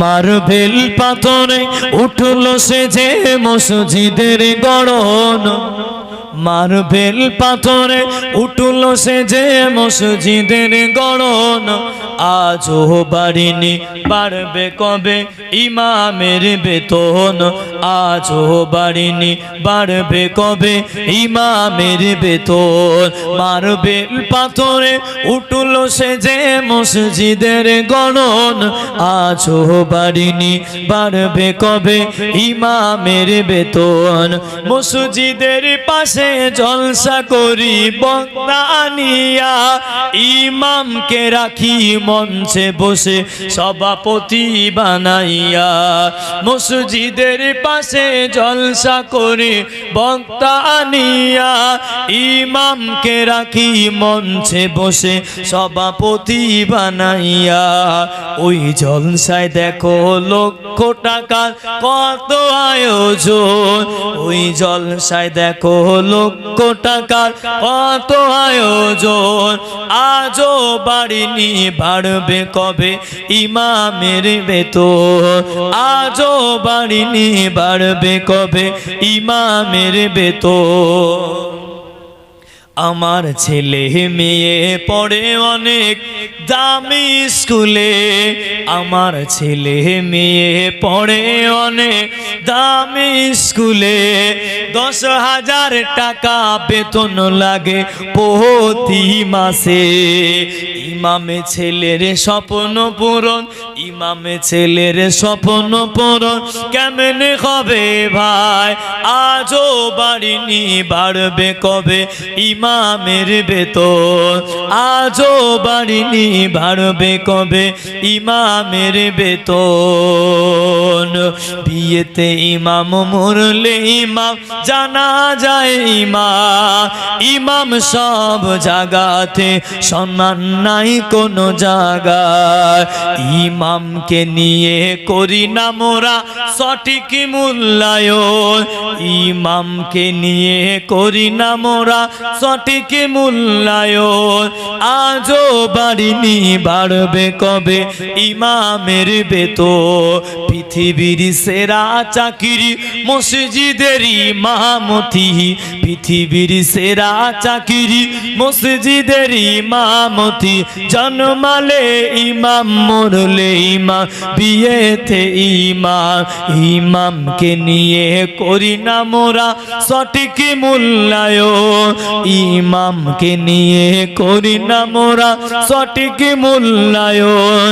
Marble পাথরে উঠলো সে যে মসজিদের গড়ন, মার্বেল পাথরে উঠলো সে যে মসজিদের গড়ন। আজও বাড়িনি বাড়বে কবে ইমামের বেতন, আজও বাড়িনি বাড়বে কবে ইমামের বেতন। মার্বেল পাথরে উঠলো সে যে মসজিদের গড়ন, আজও বাড়িনি বাড়বে কবে ইমামের বেতন। মসজিদের পাশে জলসা করি বক্তা আনিয়া, ইমামকে রাখি মঞ্চে বসে সভাপতি বানাইয়া। মসজিদের পাশে জলসা করি বক্তা আনিয়া, ইমামকে রাখি মঞ্চে বসে সভাপতি বানাইয়া। ওই জলসায় দেখো লক্ষ টাকার কত আয়োজন, ওই জলসায় দেখো লক্ষ টাকার কত আয়োজন। আজও বাড়িনি বাড়বে কবে ইমামের বেতন, আজও বাড়িনি বাড়বে কবে ইমামের বেতন। আমার ছেলে মেয়ে পড়ে অনেক দামি স্কুলে, আমার ছেলে মেয়ে পড়ে অনেক দামি স্কুলে। 10,000 টাকা বেতন লাগে প্রতি মাসে। ইমামে ছেলের স্বপ্ন পূরণ, ইমামে ছেলের স্বপ্ন পূরণ কেমনে হবে ভাই? আজও বাড়িনি বাড়বে কবে ইমামের বেতন, আজও বাড়িনি বাড়বে কবে ইমামের বেতন। বিয়েতে ইমাম মরলে ইমাম জানা যায় ইমাম, ইমাম সব জায়গাতে সম্মান নাই কোনো জায়গায়। ইমামকে নিয়ে করি না মোরা সঠিক মূল্যায়ন, ইমামকে নিয়ে করি না মোরা সঠিক মূল্যায়ন। আজও বাড়িনি বাড়বে কবে ইমামের বেতন। পৃথিবীর সেরা চাকরি মসজিদের ইমামতি, পৃথিবীর সেরা চাকরি মসজিদের ইমামতি। জন্মালে ইমাম মরলে ইমাম, বিয়েতে ইমাম, ইমামকে নিয়ে করি না মোরা সঠিক মূল্যায়ন, ইমামকে নিয়ে করি না মোরা সঠিক মূল্যায়ন।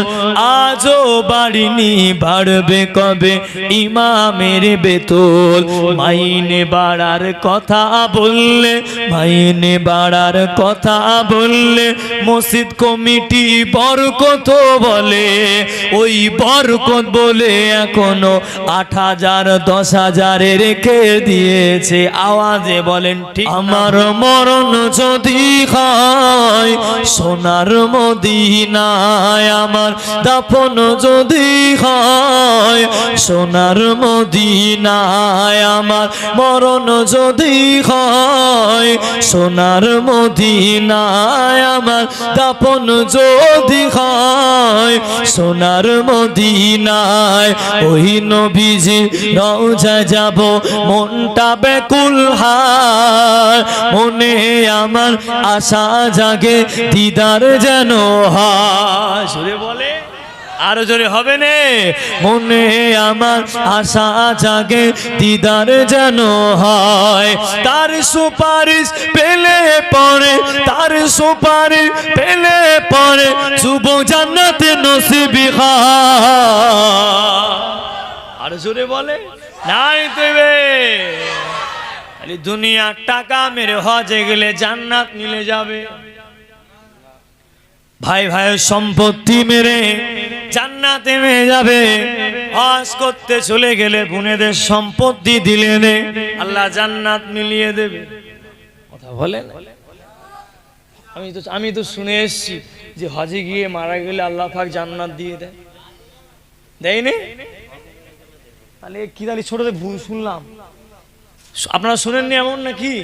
আজও বাড়িনি বাড়বে কবে ইমামের বেতন। মাইনে বাড়ার কথা বললে, মাইনে বাড়ার কথা বললে মসজিদ কমিটি বরকত বলে, ওই বরকত বলে এখনো 8,000 10,000 রেখে দিয়েছে। আওয়াজে বলেন ঠিক। আমার মরণ যদি হয় সোনার মদিনায়, আমার দাফন যদি হয় সোনার মদিনায়, আমার মরণ যদি হয় সোনার মদিনায়, আমার দাফন যদি হয় সোনার মদিনায়। ওই নবীজির রওজায় যাব মনটা বেকুল হয়, মনে আমার আশা জাগে দিদার যেন হয়। জোরে বলে, আরো জোরে হবে না? মনে আমার আশা জাগে দিদার যেন হয়। তার সুপারিশ পেলে পরে, তার সুপারিশ পেলে পরে শুভ জান্নাতে নসিবি হয়। আরো জোরে বলে, নাই দেবে খালি দুনিয়ার টাকা মেরে হজে গেলে জান্নাত মিলে যাবে। ভাই ভাইয়ের সম্পত্তি মেরে জান্নাতে মেয়ে যাবে। হজ করতে চলে গেলে বোনেদের সম্পত্তি দিলে নে আল্লাহ জান্নাত মিলিয়ে দেবে। কথা বলেন? আমি তো শুনে এসেছি যে হজে গিয়ে মারা গেলে আল্লাহ পাক জান্নাত দিয়ে দেয়, দেয়নি? তাহলে কি তাহলে ছোটদের ভুল শুনলাম? আপনারা শুনেননি এমন নাকি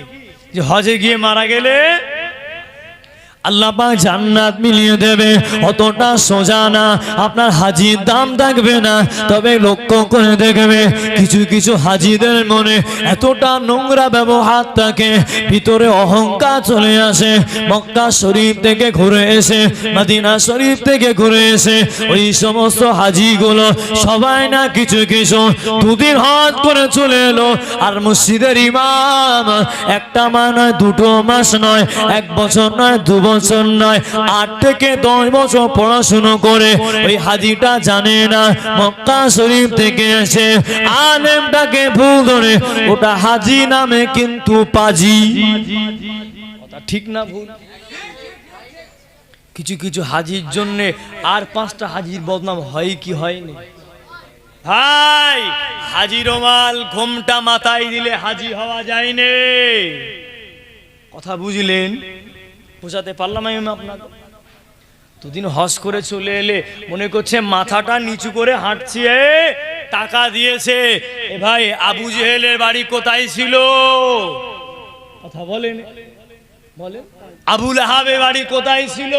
যে হজে গিয়ে মারা গেলে আল্লাহ পাক জান্নাত মিলিয়ে দেবে। অতটা সোজা না, আপনার হাজির দাম থাকবে না। তবে লক্ষ্য করে দেখবে কিছু কিছু হাজিদের মনে এতটা নোংরা ব্যবহার থাকে, ভিতরে অহংকার চলে আসে। মক্কা শরীফ থেকে ঘুরে এসে, মদিনা শরীফ থেকে ঘুরে এসে ওই সমস্ত হাজিগুলো সবাই না কিছু কিছু দুদিন হজ করে চলে এলো। আর মসজিদের ইমাম একটা মাস নয়, 2 মাস নয়, 1 বছর নয়, 2 বছর নয়, 8 থেকে 10 বছর পড়াশুনো করে ওই হাজিটা জানে না মক্কা শরীফ থেকে এসে আলেমটাকে ভুল ধরে ওটা হাজি নামে, কিন্তু পাজি। কথা ঠিক না ভুল? কিছু কিছু হাজির জন্য আর 5টা হাজির বদনাম হয় কি হয়নি ভাই? হাজি রোমাল ঘোমটা মাথায় দিলে হাজি হওয়া যায় না। কথা বুঝলেন? বোঝাতে পারলাম আমি আপনাকে? দুদিন হজ করে চলে এলে মনে করছে মাথাটা নিচু করে হাঁটছি, টাকা দিয়েছে। এ ভাই, আবু জেহেলের বাড়ি কোথায় ছিল? কথা বলেন, বলেন। আবু লাহাবের বাড়ি কোথায় ছিল?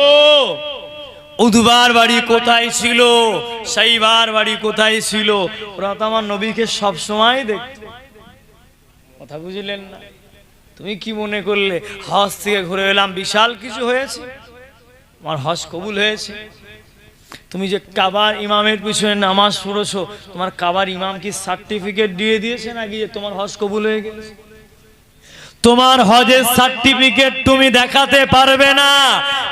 উদবার বাড়ি কোথায় ছিল? সাইবার বাড়ি কোথায় ছিল? ওরা তো আমার নবীকে সব সময় দেখত। কথা বুঝলেন না? তুমি কি মনে করলে হজ থেকে ঘুরে এলাম বিশাল কিছু হয়েছে? আমার হজ কবুল হয়েছে। তুমি যে কাবার ইমামের পিছনে নামাজ পড়েছো, তোমার কাবার ইমাম কি সার্টিফিকেট দিয়ে দিয়েছে নাকি যে তোমার হজ কবুল হয়ে গেছে? তোমার হজের সার্টিফিকেট তুমি দেখাতে পারবে না,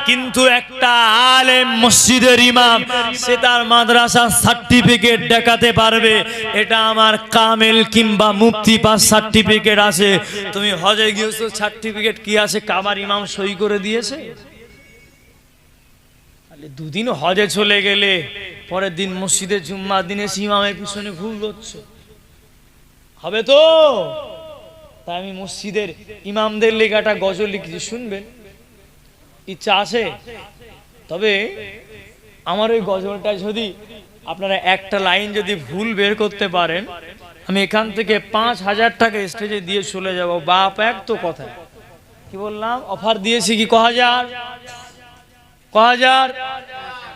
কিন্তু একটা আলেম মসজিদের ইমাম সে তার মাদ্রাসার সার্টিফিকেট দেখাতে পারবে, এটা আমার কামেল কিংবা মুফতি পাস সার্টিফিকেট আছে। তুমি হজে গিয়েছো, সার্টিফিকেট কি আছে? কাবার ইমাম সই করে দিয়েছে। দুদিন হজে চলে গেলে পরের দিন মসজিদে জুম্মার দিনে ইমামের পিছনে ভুল ধরছো, হবে তো? তাই আমি মসজিদের ইমামদের লেখাটা গজল লিখছি, শুনবেন? ইচ্ছা আছে? তবে আমার ওই গজলটা যদি আপনারা একটা লাইন যদি ভুল বের করতে পারেন, আমি এখান থেকে 5,000 টাকা স্টেজে দিয়ে চলে যাব। বাপ এক তো কথা, কি বললাম? অফার দিয়েছি কি? 1000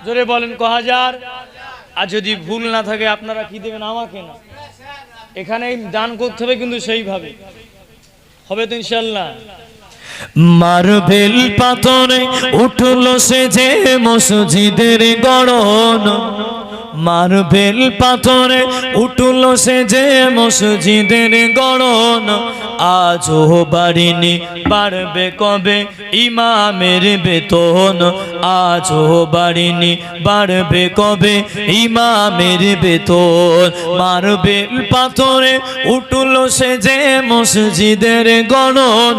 জোরে বলেন, 1000। আর যদি ভুল না থাকে আপনারা কি দেবেন? আমাকে না, এখানে দান করতে হবে, কিন্তু সেইভাবে হবে তো ইনশাল্লাহ। মার্বেল পাথরে উঠলো সে যে মসজিদের গড়ন, মার্বেল পাথরে উঠলো সে যে মসজিদের গড়ন, আজও বাড়িনি বাড়বে কবে ইমামের বেতন, আজও বাড়িনি বাড়বে কবে ইমামের বেতন। মার্বেল পাথরে উঠলো সে যে মসজিদের গড়ন,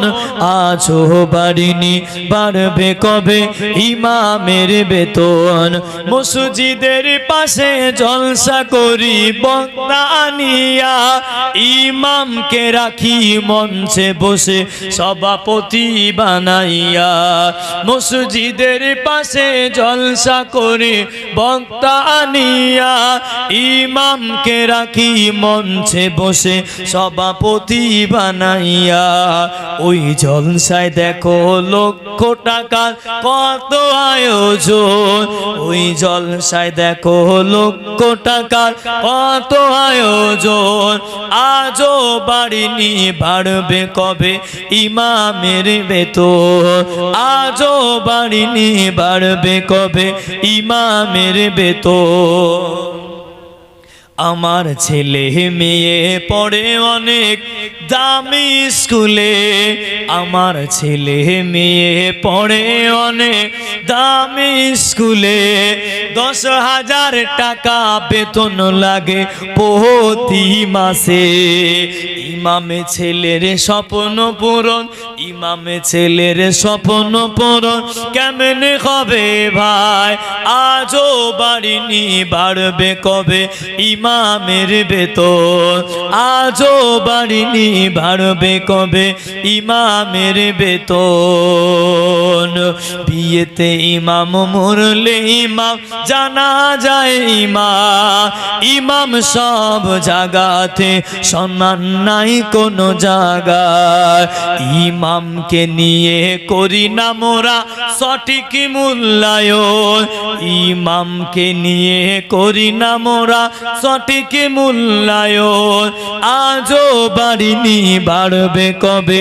আজও বাড়িনি বাড়বে কবে ইমামের বেতন। মসজিদের পাশে জলসা করি বক্তা আনিয়া, ইমামকে রাখি মঞ্চে বসে সভাপতি বানাইয়া। মসজিদের পাশে জলসা করে বক্তা আনিয়া, ইমামকে রাখি মঞ্চে বসে সভাপতি বানাইয়া। ওই জলসায় দেখো লক্ষ টাকার কত আয়োজন, ওই জলসায় দেখো লক্ষ টাকার কত আয়োজন, আজও বাড়িনি বাড়বে কবে ইমামের বেতন, আজও বাড়িনি বাড়বে কবে ইমামের বেতন। আমার ছেলে মেয়ে পড়ে অনেক দামি স্কুলে, আমার ছেলে মেয়ে পড়ে অনেক দামি স্কুলে, 10,000 টাকা বেতন লাগে প্রতি মাসে। ইমামে ছেলের স্বপ্ন পূরণ, ইমামে ছেলের স্বপ্ন পূরণ কেমনে হবে ভাই? আজও বাড়িনি বাড়বে কবে ইমামের বেতন, আজও বাড়িনি বাড়বে কবে ইমামের বেতন। বিয়েতে ইমাম মরলে ইমাম জানা যায় ইমাম, ইমাম সব জায়গাতে সম্মান নাই কোনো জায়গায়। ইমাম ইমামকে নিয়ে করি না মোরা সঠিক মূল্যায়ন, ইমামকে নিয়ে করি না মোরা সঠিক মূল্যায়ন। আজও বাড়িনি বাড়বে কবে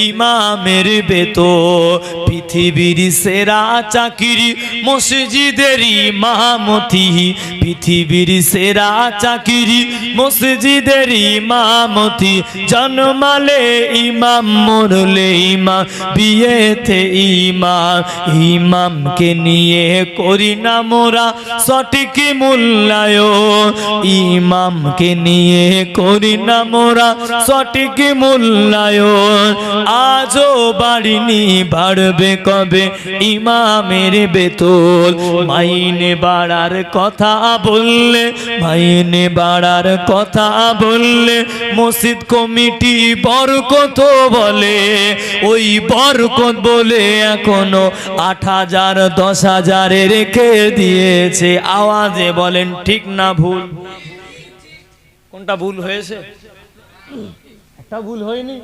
ইমামের বেতন, পৃথিবীর সেরা চাকরি মসজিদের ইমামতি, পৃথিবীর সেরা চাকরি মসজিদের ইমামতি। জন্মালে ইমাম মরলে ইমাম, বিয়েতে ইমাম, ইমামকে নিয়ে করি না মোরা সঠিক মূল্যায়ন, ইমামকে নিয়ে করি না মোরা সঠিক মূল্যায়ন। আজও বাড়িনি বাড়বে কবে ইমামের বেতন, মাইনে বাড়ার কথা বললে, মাইনে বাড়ার কথা বললে মসজিদ কমিটি বরকত বলে, ওই বরকত বলে এখনো 8,000 10,000 রেখে দিয়েছে। আওয়াজে বলেন ঠিক না ভুল? কোনটা ভুল হয়েছে? একটা ভুল হয়নি?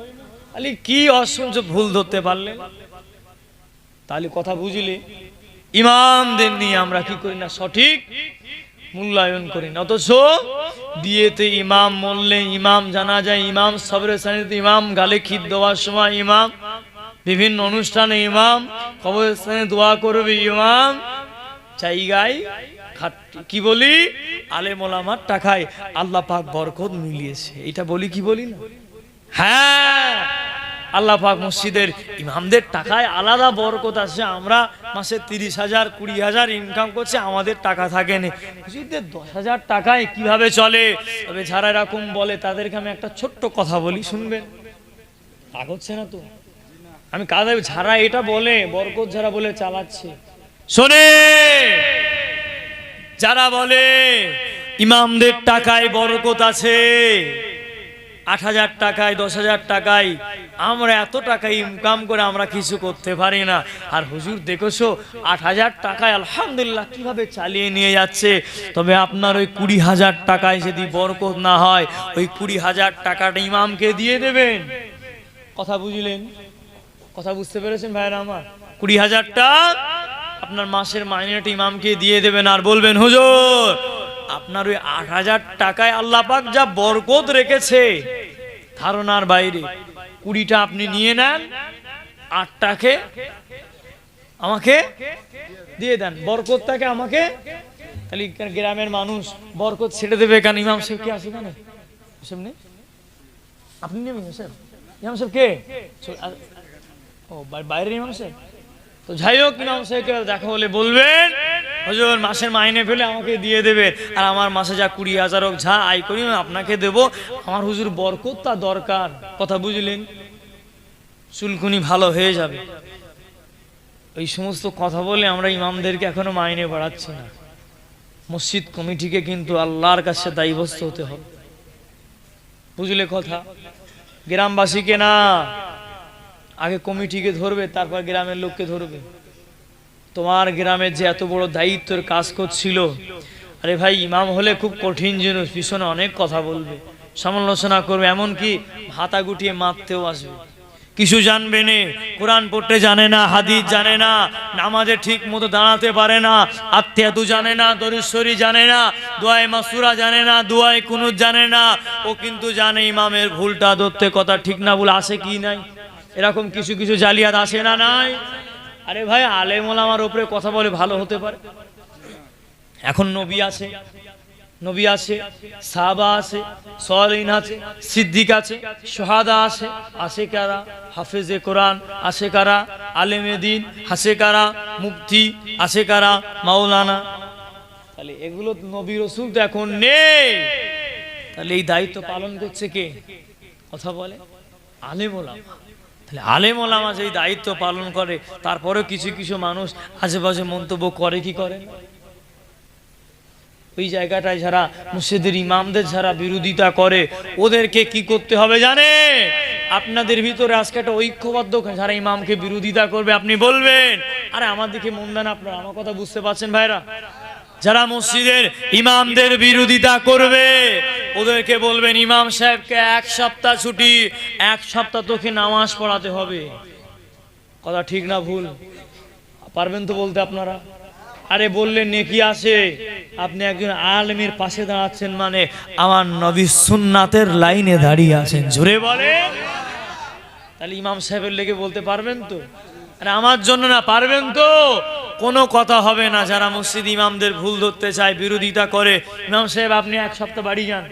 আলি কি অসংখ্য ভুল ধরতে পারলে? তাহলে কথা বুঝলে ইমামদের নিয়ে আমরা কি করি না সঠিক মূল্যায়ন করি না। অথচ বিয়েতে ইমাম মরলে ইমাম, জানা যায় ইমাম, সবরে সানিতে ইমাম, গালে খিদ দেওয়ার সময় ইমাম, বিভিন্ন অনুষ্ঠানে ইমাম, কবরস্থানে দোয়া করবে ইমাম, জায়গায় কি বলি আলেম ওলামার টাকায় আল্লাহ পাক বরকত মিলিয়েছে, এটা বলি কি বলি না? হ্যাঁ, আল্লাহ পাক মসজিদের ইমামদের টাকায় আলাদা বরকত আছে। আমরা মাসে 30,000 20,000 ইনকাম করছি, আমাদের টাকা থাকে না। মসজিদের 10,000 টাকায় কিভাবে চলে? তবে যারা এরকম বলে তাদেরকে আমি একটা ছোট্ট কথা বলি, শুনবেন? রাগ হচ্ছে না তো? আমি কাদের যারা এটা বলে বরকত যারা বলে চালাচ্ছে, শোনে, যারা বলে ইমামদের টাকায় বরকত আছে, 8,000 টাকায় 10,000 টাকায়, আমরা এত টাকা ইনকাম করে আমরা কিছু করতে পারি না। আর হুজুর দেখেছো 8,000 টাকায় আলহামদুলিল্লাহ কিভাবে চালিয়ে নিয়ে যাচ্ছে। তবে আপনার ওই 20,000 টাকায় যদি বরকত না হয়, ওই 20,000 টাকাটা ইমামকে দিয়ে দেবেন। কথা বুঝলেন? কথা বুঝতে পেরেছেন ভাইরা আমার? 20,000টা আপনার মাসের মাইনেটা ইমামকে দিয়ে দেবেন, আর বলবেন হুজুর আপনার ওই 8,000 টাকায় আল্লাহ পাক যা বরকত রেখেছে ধারণার বাইরে, 20টা আপনি নিয়ে নেন, 8টাকে আমাকে দিয়ে দেন, বরকতটাকে আমাকে। তাহলে গ্রামের মানুষ বরকত ছেড়ে দেবে কেন? ইমাম সাহেব কে আছে কেন? আপনি নেবেন স্যার? ইমাম সাহেব কে? ও বাইরের ইমাম সাহেব। তো যাই হোক, ইমাম সাহেবকে দেখা হলে বলবেন হুজুর মাসের মাইনে ফেলে আমাকে দিয়ে দেবে, আর আমার মাসে যা 20,000 হোক যা আয় করি আপনাকে দেব, আমার হুজুর বরকতটা দরকার। কথা বুঝলেন? চুলকুনি ভালো হয়ে যাবে। ওই সমস্ত কথা বলে আমরা ইমামদেরকে এখনো মাইনে বাড়াচ্ছি না। মসজিদ কমিটিকে কিন্তু আল্লাহর কাছে দায়বদ্ধ হতে হবে, বুঝলে কথা? গ্রামবাসীকে না, আগে কমিটিকে ধরবে, তারপর গ্রামের লোককে ধরবে। তোমার গ্রামের যে এত বড় দায়িত্বের কাজ করছিল, আরে ভাই ইমাম হলে খুব কঠিন জিনিস, পিছনে অনেক কথা বলবে, সমালোচনা করবে, এমনকি হাতা গুটিয়ে মারতেও আসবে। কিছু জানবে না, কোরআন পড়তে জানে না, হাদিস জানে না, নামাজে ঠিক মতো দাঁড়াতে পারে না, আত্মিয়াতু জানে না, দরুদ শরীফ জানে না, দোয়ায়ে মাসুরা জানে না, দোয়ায়ে কুনুত জানে না। ও কিন্তু জানে ইমামের ভুলটা ধরতে, কথা ঠিক না ভুল আছে কি নাই। এরকম কিছু কিছু জালিয়াত আসে না নাই? আরে ভাই আলেম ওলামার উপরে কথা বলে ভালো হতে পারে? এখন নবী আছে, নবী আছে, সাহাবা আছে, সালেহিন আছে, সিদ্দিক আছে, শাহাদা আছে, আছে কারা? হাফেজে কোরআন আছে কারা? আলেমে দ্বীন আছে কারা? মুফতি আছে কারা? মাওলানা। তাহলে এগুলো নবী রাসূল তো এখন নেই, তাহলে এই দায়িত্ব পালন করছে কে? কথা বলে আলেম ওলামা। তাহলে আলেম ওলামা যেই দায়িত্ব পালন করে, তারপরে কিছু কিছু মানুষ আশেপাশে মন্তব্য করে কি করে? ওই জায়গাটায় যারা মসজিদের ইমামদের যারা বিরোধিতা করে, ওদেরকে কি করতে হবে জানে? আপনাদের ভিতরে আজকে একটা ঐক্যবদ্ধ, যারা ইমামকে বিরোধিতা করবে আপনি বলবেন, আরে আমার দিকে মন দেন আপনারা, আমার কথা বুঝতে পারছেন ভাইরা? যারা মসজিদের ইমামদের বিরোধিতা করবে ওদেরকে বলবেন ইমাম সাহেবকে 1 সপ্তাহ ছুটি, 1 সপ্তাহ তোকে নামাজ পড়াতে হবে। কথা ঠিক না ভুল? পারবেন তো বলতে আপনারা? আরে বললে নেকি আসে। আপনি একজন আলেমের পাশে দাঁড়াচ্ছেন মানে আমার নবী সুন্নাতের লাইনে দাঁড়িয়ে আছেন। জোরে বলেন। তাহলে ইমাম সাহেবের লেগে বলতে পারবেন তো? আরে আমার জন্য না, পারবেন তো? কোনো কথা হবে না। যারা মসজিদ ইমামদের ভুল ধরতে চায়, বিরোধিতা করে, ইমাম সাহেব আপনি এক সপ্তাহ বাড়ি যান,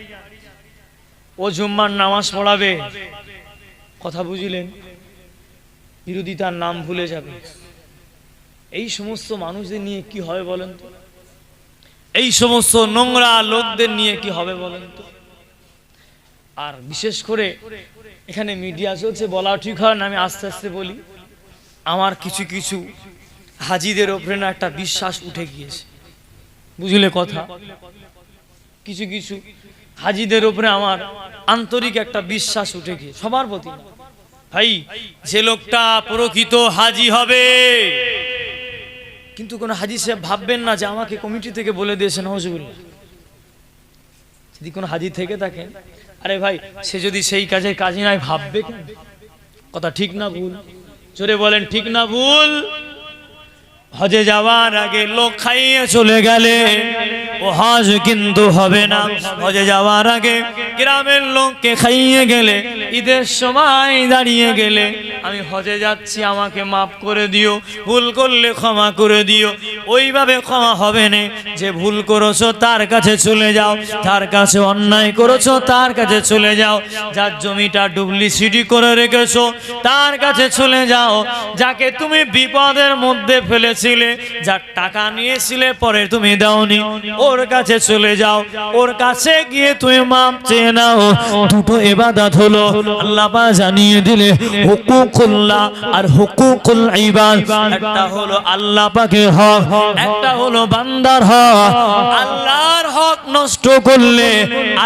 ও জুম্মার নামাজ পড়াবে। কথা বুঝলেন? বিরোধিতার নাম ভুলে যাবে। এই সমস্ত মানুষদের নিয়ে কি হবে বলেন তো? এই সমস্ত নোংরা লোকদের নিয়ে কি হবে বলেন তো? আর বিশেষ করে এখানে মিডিয়া চলছে, বলা ঠিক হয় না, আমি আস্তে আস্তে বলি। আমার কিছু কিছু হাজিদের ওপরে না একটা বিশ্বাস উঠে গিয়েছে, বুঝলে কথা? কিছু কিছু হাজিদের ওপরে আমার আন্তরিক একটা বিশ্বাস উঠে গিয়েছে, সবার প্রতি না। ভাই, যে লোকটা প্রকৃত হাজি হবে, কিন্তু কোন হাজি সাহেব ভাববেন না যে আমাকে কমিটি থেকে বলে দিয়েছেন হুজুরুল্লাহ। যদি কোন হাজি থেকে থাকেন, আরে ভাই, সে যদি সেই কাজে নাই ভাববে কেন? কথা ঠিক না ভুল? জোরে বলেন, ঠিক না ভুল? হজে যাওয়ার আগে লোক খাইয়ে চলে গেলে ও হজ কিন্তু হবে না। হজে যাওয়ার আগে গ্রামের লোককে খাইয়ে গেলে, ঈদের সময় দাঁড়িয়ে গেলে, আমি হজে যাচ্ছি, আমাকে মাফ করে দিও, ভুল করলে ক্ষমা করে দিও, ওইভাবে ক্ষমা হবে না। যে ভুল করেছো তার কাছে চলে যাও, তার কাছে অন্যায় করেছো তার কাছে চলে যাও, যার জমিটা ডুপ্লিসিটি করে রেখেছো তার কাছে চলে যাও, যাকে তুমি বিপদের মধ্যে ফেলেছিলে, যার টাকা নিয়েছিলে পরে তুমি দাওনি, ওর কাছে চলে যাও, ওর কাছে গিয়ে তুমি মাপ চেয়ে নাও। দুটো ইবাদত হলো, আল্লাহ পাক জানিয়ে দিলে হুকুকুল্লাহ আর হুকুকুল ইবাদ। একটা হলো আল্লাহ পাকের হক, একটা হলো বান্দার হক। আল্লাহর হক নষ্ট করলে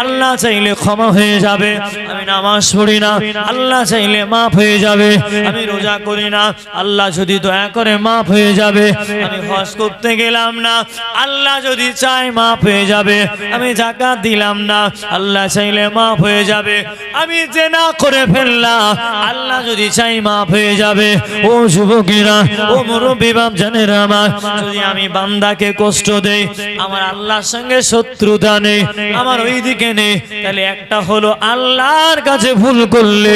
আল্লাহ চাইলে ক্ষমা হয়ে যাবে। আমি নামাজ পড়ি না, আল্লাহ চাইলে মাফ হয়ে যাবে। আমি রোজা করি না, আল্লাহ যদি দয়া করে মাফ হয়ে যাবে। আমি হজ করতে গেলাম না, আল্লাহ যদি চায় মাফ হয়ে যাবে। আমি যাকাত দিলাম না, আল্লাহ চাইলে মাফ হয়ে যাবে। আমি জেনা করে ফেললাম, আল্লাহ যদি চাই মাফ হয়ে যাবে। ও যুবকেরা, ও মুরব্বি বাপজানেরা আমার, যদি আমি বান্দাকে কষ্ট দেই, আমার আল্লাহর সঙ্গে শত্রুতা নেই, আমার ওই দিকে নেই, তাহলে একটা হলো আল্লাহর কাছে ভুল করলে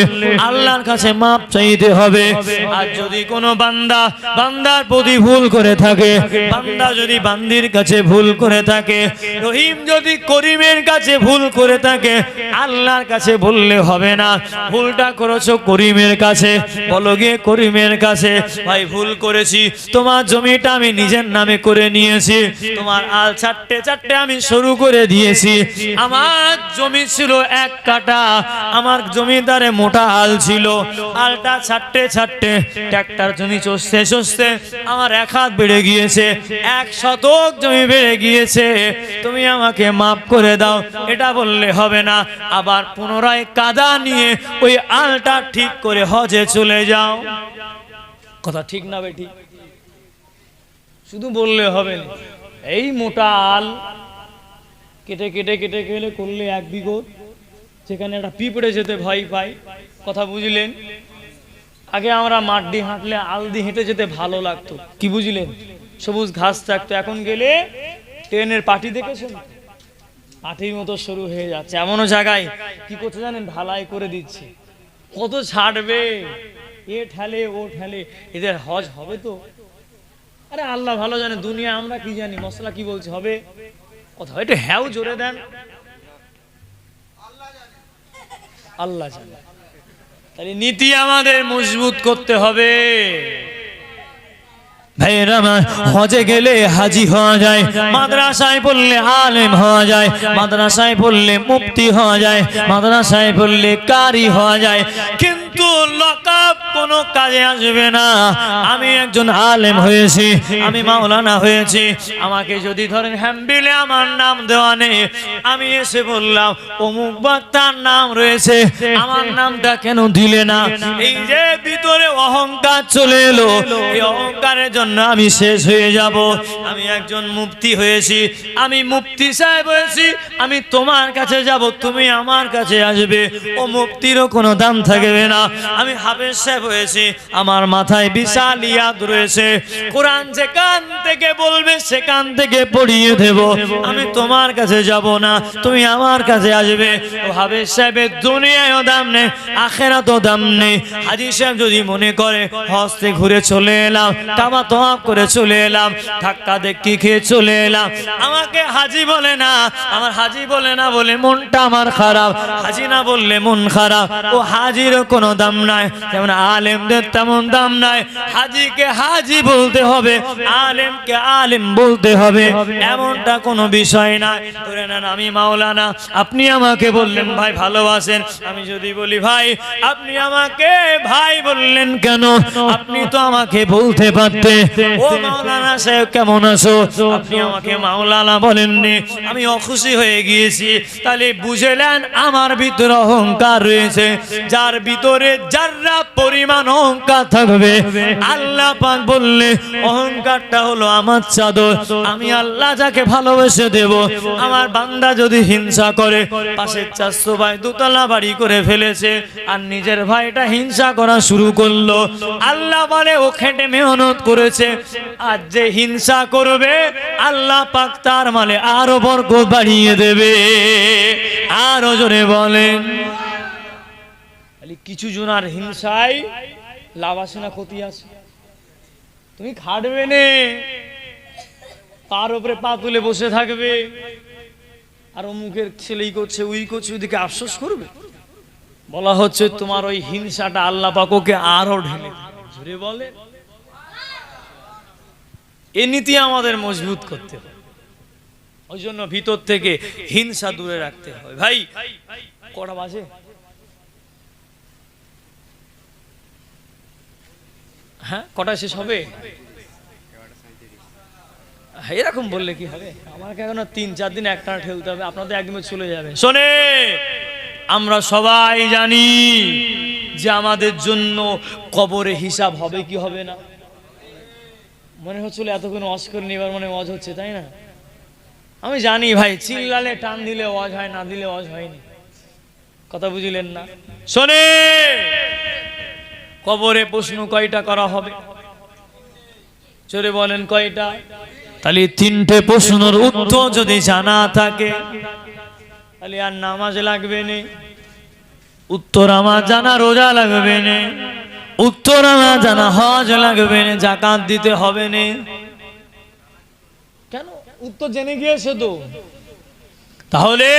আল্লাহর কাছে মাফ চাইতে হবে। আর যদি কোনো বান্দার প্রতি ভুল করে থাকে, বান্দা যদি বান্দির কাছে ভুল করে থাকে, রহিম যদি করিমের কাছে ভুল করে থাকে, আল্লাহর কাছে বললে হবে না। ভুলটা করেছো করিমের কাছে, বলো গিয়ে করিমের কাছে, ভাই ভুল করেছি, তোমার জমিটা আমি নিজের নামে করে নিয়েছি, তোমার আল চারটে আমি শুরু করে দিয়েছি। আমার জমি ছিল 1 কাঠা, আমার জমিদারে মোটা আল ছিল, আলটা ছাড়তে ট্রাক্টর জমি চষতে আমার 1 হাত বেড়ে গিয়েছে, 1 শতক জমি বেড়ে গিয়েছে, তুমি আমাকে মাফ করে দাও, এটা বললে হবে না। আবার পুনরায় কাদা নিয়ে ওই আলটা ঠিক করে হজে চলে যাও। কথা ঠিক না বেটি? শুধু বললে হবে না। এই মোটা আল কেটে করলে 1 বিঘা, সেখানে একটা পিঁপড়ে যেতে ভয় পায়। কথা বুঝলেন? আগে আমরা মাঠ দিয়ে হাঁটলে আল দিয়ে হেঁটে যেতে ভালো লাগতো, কি বুঝলেন? সবুজ ঘাস থাকতো। এখন গেলে ট্রেনের পাটি দেখেছেন, পাটির মতো শুরু হয়ে যাচ্ছে। এমনও জায়গায় কি করতে জানেন, ঢালাই করে দিচ্ছে। কত ছাড়বে, এ ঠেলে ও ঠেলে, এদের হজ হবে তো? আরে আল্লাহ ভালো জানে, দুনিয়া আমরা কি জানি, মশলা কি বলছে হবে? কথা একটু হ্যাও জোরে দেন, আল্লাহ জানে। তাহলে নীতি আমাদের মজবুত করতে হবে। ভাইরা আমার, হজে গেলে হাজি হওয়া যায়, মাদ্রাসায় পড়লে আলেম হওয়া যায়, মাদ্রাসায় পড়লে মুফতি হওয়া যায়, মাদ্রাসায় পড়লে কারি হওয়া যায়, কিন্তু লকাব কোনো কাজে আসবে না। আমি একজন আলেম হয়েছি, আমি মাওলানা হয়েছি, আমাকে যদি ধরেন হ্যাম্বিলে আমার নাম দেওয়া নেই, আমি এসে বললাম অমুক বক্তার নাম রয়েছে, আমার নামটা কেন দিলে না? এই যে ভিতরে অহংকার চলে এলো, এই অহংকারের জন্য আমি শেষ হয়ে যাব। আমি একজন মুফতি হয়েছি, আমি মুফতি সাহেব হয়েছি, আমি তোমার কাছে যাব, তুমি আমার কাছে আসবে, ও মুফতিরও কোনো দাম থাকবে না। আমি হাফেজ সাহেব হয়েছি, আমার মাথায় বিশাল ইয়াদ রয়েছে, কোরআন যেখান থেকে বলবে সেখান থেকে পড়িয়ে দেব, আমি তোমার কাছে যাব না, তুমি আমার কাছে আসবে। হাফেজ সাহেবের দুনিয়ায়ও দাম নেই, আখেরাতেও দাম নেই। হাজী সাহেব যদি মনে করে হস্তে ঘুরে চলে এলাম, কাবা তওয়াফ করে চলে এলাম, ধাক্কা ধাক্কি খেয়ে চলে এলাম, আমাকে হাজী বলে না, আমার হাজী বলে না বলে মনটা আমার খারাপ, হাজী না বললে মন খারাপ। ও হাজীরও কোনো দাম নাই, যেমন আলেমদের তেমন দাম নাই। হাজীকে হাজী বলতে হবে, আলেমকে আলেম বলতে হবে, এমনটা কোনো বিষয় না। ধরে নেন আমি মাওলানা, আপনি আমাকে বললেন ভাই ভালোবাসেন, আমি যদি বলি ভাই আপনি আমাকে ভাই বললেন কেন? আপনি তো আমাকে বলতে পারতে ও মাওলানা সাহেব কেমন আছো, আপনি আমাকে মাওলানা বলেননি, আমি অখুশি হয়ে গিয়েছি। তাহলে বুঝলেন আমার ভিতরে অহংকার রয়েছে। যার ভিতরে যারা পরিমাণ অহংকার থাকবে, আল্লাহ পাক বললে অহংকারটা হলো আমার চাদর, আমি আল্লাহ যাকে ভালোবেসে দেব। আমার বান্দা যদি হিংসা করে, পাশের 400 ভাই দোতলা বাড়ি করে ফেলেছে আর নিজের ভাইটা হিংসা করা শুরু করলো, আল্লাহ বলে ও খেটে মেহনত করেছে, আর যে হিংসা করবে আল্লাহ পাক তার মালে আরো বরকত বাড়িয়ে দেবে। আরো জোরে বলেন। কিছু জনার হিংসায় লাভ আসে না ক্ষতি আছে? তুমি খাটবে নে, তার উপরে পা তুলে বসে থাকবে, আর মুখের ছেলেই করছে উই করছে, ওইদিকে আফসোস করবে। বলা হচ্ছে তোমার ওই হিংসাটা আল্লাহ পাক ওকে আরো ঢেলে জোরে বলে। এ নীতি আমাদের মজবুত করতে হবে, ওই জন্য ভিতর থেকে হিংসা দূরে রাখতে হবে। ভাই কটা বাজে? হ্যাঁ কটা শেষ হবে? এরকম বললে কি হবে? আমাকে এখন 3-4 দিন একটা ঠেলতে হবে, আপনাদের একদিনে চলে যাবে। শোনে, আমরা সবাই জানি যে আমাদের জন্য কবরে হিসাব হবে কি হবে না। মনে হচ্ছিল এতক্ষণ ওয়াজ করে নিবার মনে ওয়াজ হচ্ছে, তাই না? আমি জানি ভাই, চিল্লালে টান দিলে ওয়াজ হয়, না দিলে ওয়াজ হয়নি। কথা বুঝলেন না? শোনে, কবরে প্রশ্ন কয়টা করা হবে? জোরে বলেন কয়টা? তাহলে 3টে প্রশ্নের উত্তর যদি জানা থাকে তাহলে আর নামাজ লাগবে না, উত্তর আমার জানা রোজা লাগবে না, উত্তর আমার জানা হজ লাগবে না, যাকাত দিতে হবে না। কেন? উত্তর জেনে গিয়েছে তো। তাহলে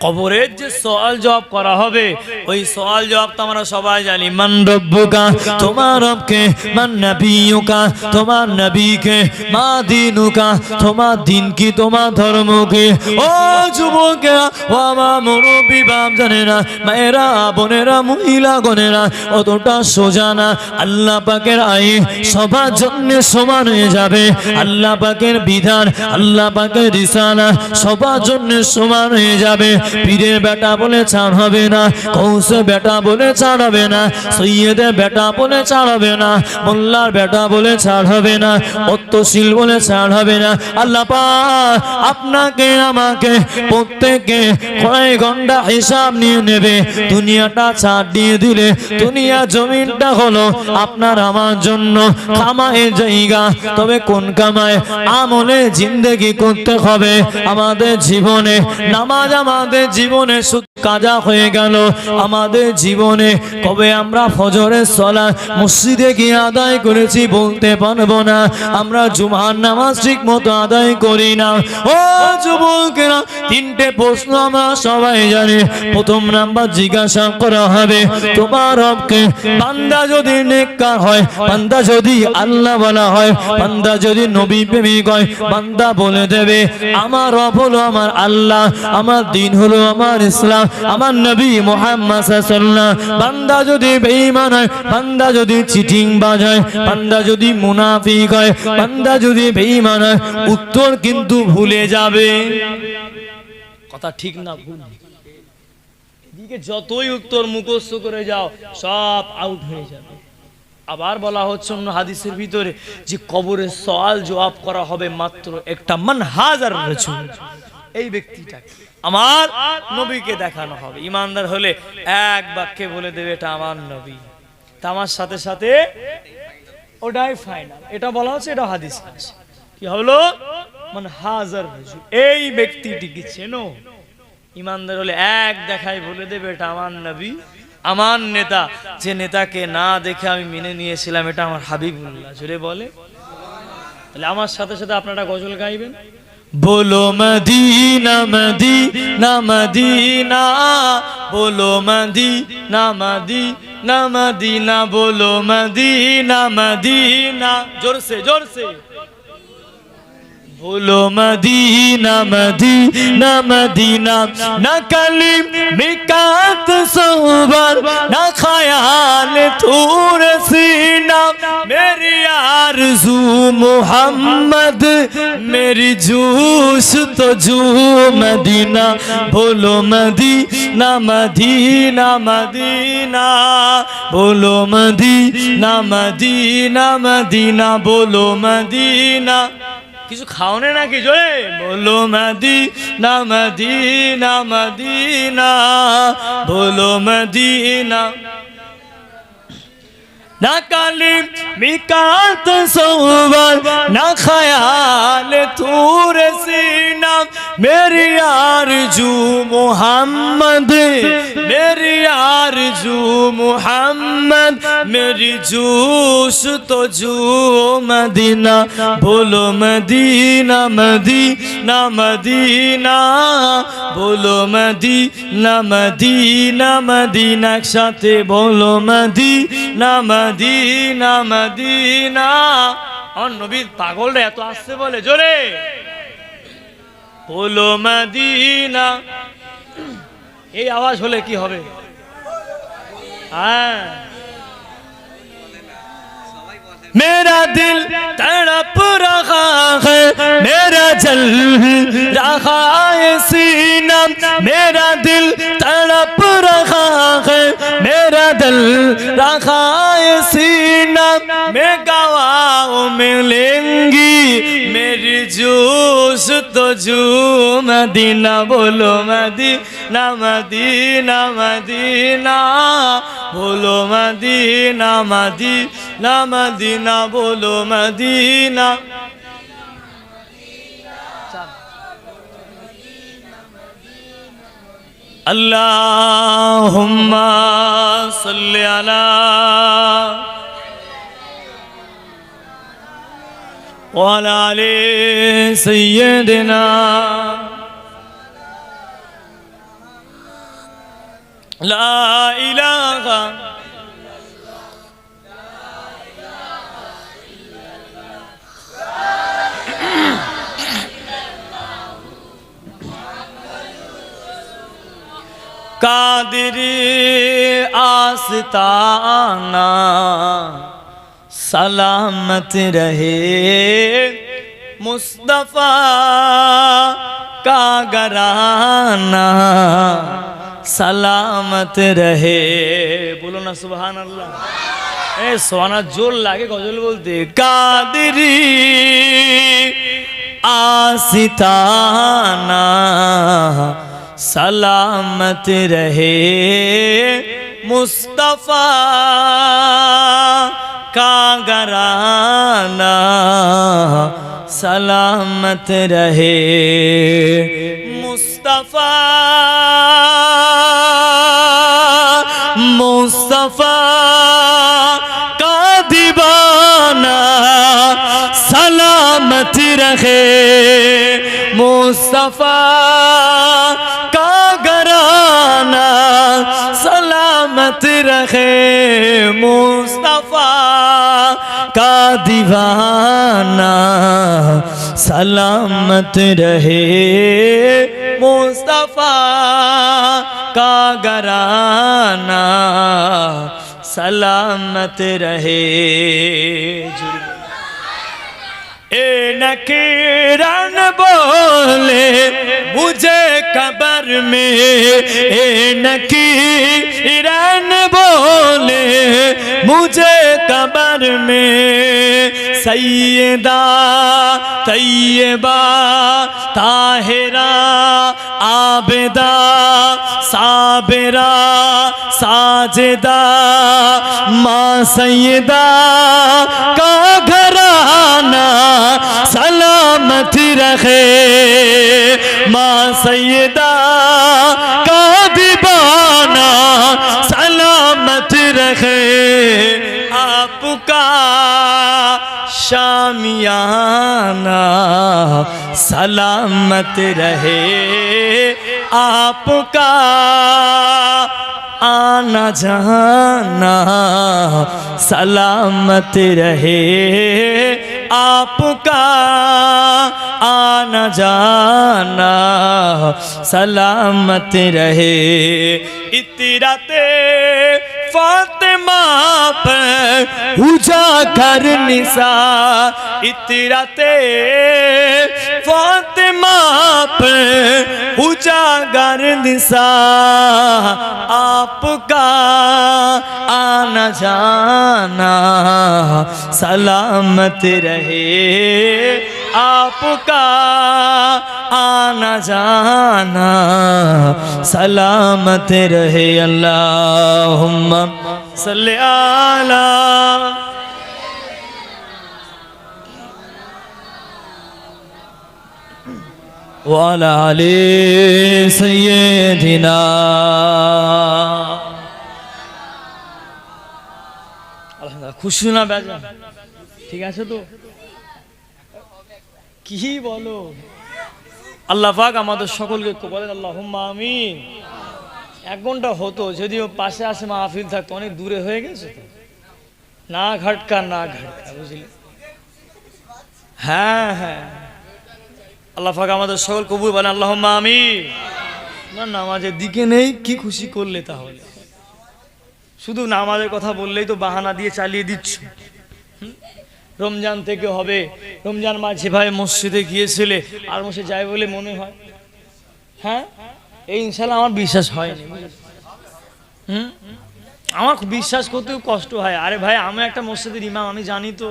কবরের যে সওয়াল জবাব করা হবে, ওই সওয়াল জবাব তো আমরা সবাই জানি। মান রব্বুকা, তোমার রবকে, মান নবিয়ুকা, তোমার নবীকে, মা দীনুকা, তোমার দিন কি, তোমার ধর্ম কি। ও যুবকেরা, ও আমার মুরব্বি বাপ জানেরা, মায়েরা, বোনেরা, মহিলা গণেরা, অতটা সোজা না। আল্লাহ পাকের আইন সবার জন্য সমান হয়ে যাবে, আল্লাহ পাকের বিধান, আল্লাহ পাকের রিসালা সবার জন্য সমান হয়ে যাবে। পীরের বেটা বলে ছাড় হবে না, কৌশে বেটা বলে ছাড় হবে না, সৈয়দের বেটা বলে ছাড় হবে না, মোল্লার বেটা বলে ছাড় হবে না, অত্যশীল বলে ছাড় হবে না। আল্লাহ পাক আপনাকে আমাকে প্রত্যেককে কয়েক ঘন্টা হিসাব নিয়ে নেবে। দুনিয়াটা ছাড় দিয়ে দিলে দুনিয়া জমিনটা হলো আপনার আমার জন্য কামায়ের জায়গা। তবে কোন কামায়? আমলে জিন্দেগি করতে হবে। আমাদের জীবনে নামাজ, আমাদের জীবনে সুদ কাজা হয়ে গেল। আমাদের জীবনে কবে আমরা ফজরের সালাত মসজিদে গিয়ে আদায় করেছি বলতে পারবো না। আমরা জুমার নামাজ ঠিক মতো আদায় করি না। ও যুবকেরা, 3টে প্রশ্ন আমরা সবাই জানি। প্রথম নাম্বার জিজ্ঞাসা করা হবে তোমার রবকে। বান্দা যদি নেককার হয়, বান্দা যদি আল্লাহ বলা হয়, বান্দা যদি নবী প্রেমিক হয়, বান্দা বলে দেবে আমার রব হলো আমার আল্লাহ, আমার দিন হলো আমার ইসলাম, আমার নবী মুহাম্মদ সাল্লাল্লাহু। বান্দা যদি বেঈমান হয়, বান্দা যদি চিটিং বাজায়, বান্দা যদি মুনাফিক হয়, বান্দা যদি বেঈমান হয়, উত্তর কিন্তু ভুলে যাবে। কথা ঠিক না ভুল? এদিকে যতই উত্তর মুখস্থ করে যাও সব আউট হয়ে যাবে। আবার বলা হচ্ছে অন্য হাদিসের ভিতরে যে কবরের সওয়াল জবাব করা হবে মাত্র একটা, মান হাজার রাসূল। এই ব্যক্তিটাকে আমার নবীকে দেখানো হবে। ইমানদার হলে এক বাক্যে বলে দেবে এটা আমার নবী, তা আমার সাথে সাথে ওটাই ফাইনাল। এটা বলা হচ্ছে, এটা হাদিস আছে, কি হলো মানে হাজার হুজুর এই ব্যক্তিটিকে চেনো। ইমানদার হলে এক দেখায় বলে দেবে এটা আমার নবী, আমার নেতা, যে নেতাকে না দেখে আমি মেনে নিয়েছিলাম এটা আমার হাবিবুল্লাহ। জোরে বলে। তাহলে আমার সাথে সাথে আপনারা গজল গাইবেন, बोलो मदीना मदीना मदीना, बोलो मदीना मदीना मदीना, बोलो मदीना मदीना, जोर से बोलो मदीना मदीना मदीना, न कलीम मिकात सोबर न ख्याल तूर सीना, मेरी आरज़ू मोहम्मद मेरी जूश तो जू मदीना, बोलो मदीना मदीना मदीना, बोलो मदीना मदीना मदीना, बोलो मदीना। কিছু খাওনে নাকি জোরে বলো মদিনা মদিনা মদিনা, বলো মদিনা। ना कालिम मिकात सोबर ना ख्याल तूर सीना, मेरी आरज़ू मोहम्मद मेरी आरज़ू मोहम्मद, मेरी जूश तो जू मदीना, बोलो मदीना मदीना मदीना, बोलो मदीना मदीना मदीना, एक साथे बोलो मदीना मदीना मदीना। और नबी पागल रे এত আসছে বলে জোরে बोलो मदीना। এই আওয়াজ হলে কি হবে? হ্যাঁ, मेरा दिल तड़प रहा है, मेरा जल रहा है सीना, मेरा दिल तड़प रहा है, मेरा दिल रहा है सीना, मैं गवाह मिलेंगी मेरी जूस तो जू मदीना, बोलो मदीना मदीना मदीना, बोलो मदीना मदीना मदीना, बोलो मदीना। अल्लाहुम्मा सल्ली अला व अला आलि सय्यिदिना, ला इलाहा कादिरी आस्ताना सलामत रहे, मुस्तफा का घराना सलामत रहे। बोलो ना सुभान अल्लाह। ए सोना जोर लागे गजल बोलते। कादिरी आस्ताना सलामत रहे, मुस्तफा का घराना सलामत रहे, मुस्तफा मुस्तफा का दीवाना सलामत रहे, मुस्तफा का घराना सलामत रहे, मुस्तफा का दीवाना सलामत रहे, मुस्तफा का घराना सलामत रहे। ए नकीरन बोले मुझे कब्र में, ए नकीरन बोले मुझे कब्र कबर में सैयदा तैयबा ताहिरा आबिदा साबिरा साजिदा माँ सैयदा का घराना सलामत रखे, माँ सैयदा का दीवाना सलामत रखे, आपका शामियाना सलामत रहे, आपका आना जाना सलामत रहे, आपका आना जाना सलामत रहे। इतराते फातिमा पर उजागर निसा, इतराते फातिमा पर उजागर निसा, आपका आना जाना सलामत रहे, आपका आना जाना सलामत रहे। अल्लाहुम्मा सल्ली अला व अला आले सय्यदिना। খুশি না বেজা? ঠিক আছে তো? কি বলো? আল্লাহ পাক আমাদের সকলকে বলেন আল্লাহুম্মা আমিন। 1 ঘন্টা হতো, যদিও পাশে আসে মাহফিল থাকতো, অনেক দূরে হয়ে গেছে তো, না ঘাটকা না ঘাটকা, বুঝলি? হ্যাঁ হ্যাঁ, আল্লাহ পাক আমাদের সকল কবুল বলেন আল্লাহুম্মা আমিন। না নামাজের দিকে নেই, কি খুশি করলে তাহলে? শুধু নামাজের কথা বললেই তো বাহানা দিয়ে চালিয়ে দিচ্ছ। রমজান থেকে হবে, রমজান মাঝে ভাই মসজিদে গিয়েছিলে, আর মসজিদ যায় বলে মনে হয়? হ্যাঁ, এই ইনশাল্লাহ আমার বিশ্বাস হয়নি। আমার বিশ্বাস করতেও কষ্ট হয়। আরে ভাই, আমি একটা মসজিদের ইমাম, আমি জানি তো।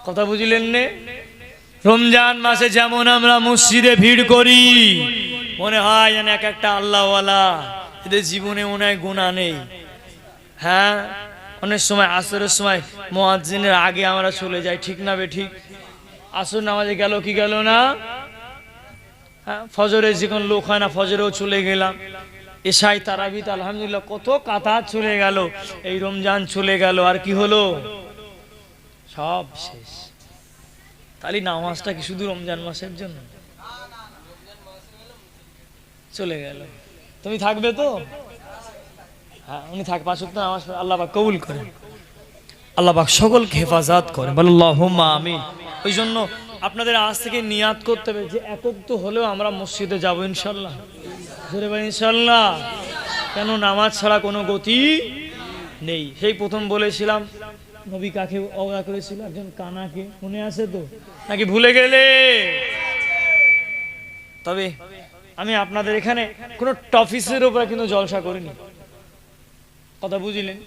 কথা বুঝলেন নে? রমজান মাসে যেমন আমরা মসজিদে ভিড় করি, মনে হয় যেন এক একটা আল্লাহওয়ালা, এদের জীবনে মনে হয় গুনাহ নেই। হ্যাঁ, অনেক সময় আসরের সময় মুয়াজ্জিনের আগে আমরা চলে যাই, ঠিক না বে ঠিক? আসর নামাজে গেল কি গেল না? হ্যাঁ, ফজরে যখন লোক হয় না, ফজরেও চলে গেলাম। এশাই তারাবিতে আলহামদুলিল্লাহ কত কাতার চলে গেল। এই রমজান চলে গেল, আর কি হলো? সব শেষ। তাহলে নামাজটা কি শুধু রমজান মাসের জন্য? চলে গেল। তুমি থাকবে তো? হ্যাঁ, উনি থাক, 5 ওয়াক্ত নামাজ আল্লাহ পাক কবুল করেন, আল্লাহ পাক সকলকে হেফাজত করেন, বল আল্লাহুম্মা আমিন। ওই জন্য আপনাদের আজ থেকে নিয়াত করতে হবে যে একক তো হলেও আমরা মসজিদে যাব ইনশাল্লাহ। ধরে ভাই ইনশাল্লাহ। কেন? নামাজ ছাড়া কোনো গতি নেই। সেই প্রথম বলেছিলাম নবী কাকে অবজ্ঞা করেছিল? একজন কানাকে, মনে আছে তো নাকি ভুলে গেলে? তবে আমি আপনাদের এখানে কোনো টপিসের উপরে কিন্তু জলসা করিনি। কথা বুঝলেন?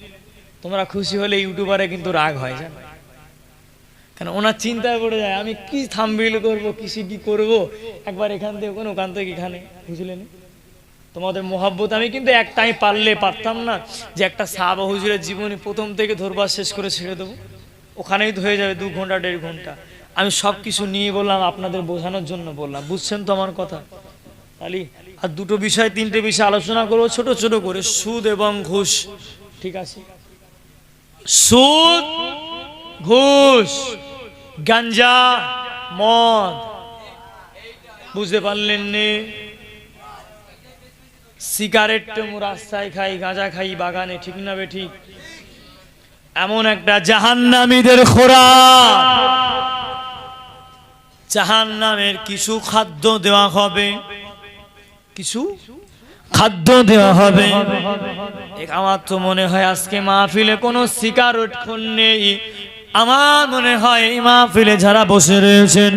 তোমরা খুশি হলে ইউটিউবারে কিন্তু রাগ হয়, জানো? কেন? ওনার চিন্তায় পড়ে যায় আমি কি থাম্বনেইল করবো, কি করব। একবার এখান থেকে ওখানে, ওখান থেকে এখানে, বুঝলেন? তোমাদের মোহাব্বত আমি কিন্তু একটাই পারলে পারতাম না যে একটা সাহাবা হুজুরের জীবনী প্রথম থেকে ধরবার শেষ করে ছেড়ে দেবো, ওখানেই তো হয়ে যাবে 2 ঘন্টা 1.5 ঘন্টা। আমি সব কিছু নিয়ে বললাম, আপনাদের বোঝানোর জন্য বললাম। বুঝছেন তো আমার কথা? তাহলে আর 2টো বিষয় 3টে বিষয় আলোচনা করবো ছোট ছোট করে, সুদ এবং ঘুষ। ঠিক আছে? সুদ, ঘুষ, গাঞ্জা, মদ, বুঝতে পারলেন নে? সিগারেট রাস্তায় খাই, গাঁজা খাই বাগানে, ঠিক না বে ঠিক? এমন একটা জাহান্নামীদের খোরাক। জাহান্নামের কিছু খাদ্য দেওয়া হবে, কিছু খাদ্য দেওয়া হবে। আমার তো মনে হয় আজকে মাহফিলে কোনো সিগারেট খুন নেই, আমার মনে হয় এই মাহফিলে যারা বসে রয়েছেন,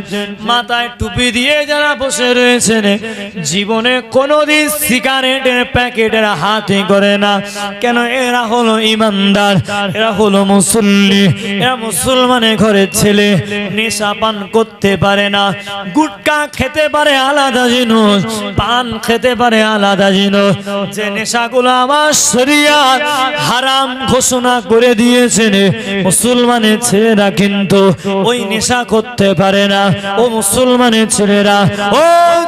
মাথায় টুপি দিয়ে যারা বসে রয়েছেন, জীবনে কোনোদিন সিগারেটের প্যাকেটের হাতে করে না। কেন? এরা হলো ইমানদার, এরা হলো মুসল্লি, এরা মুসলমানের ঘরের ছেলে। নেশা পান করতে পারে না, গুটকা খেতে পারে আলাদা জিনিস, পান খেতে পারে আলাদা জিনিস। যে নেশাগুলো আমার শরীয়ত হারাম ঘোষণা করে দিয়েছেন, মুসলমানের ছেলেরা কিন্তু ওই নেশা করতে পারে না। ও মুসলমানের ছেলেরা, ও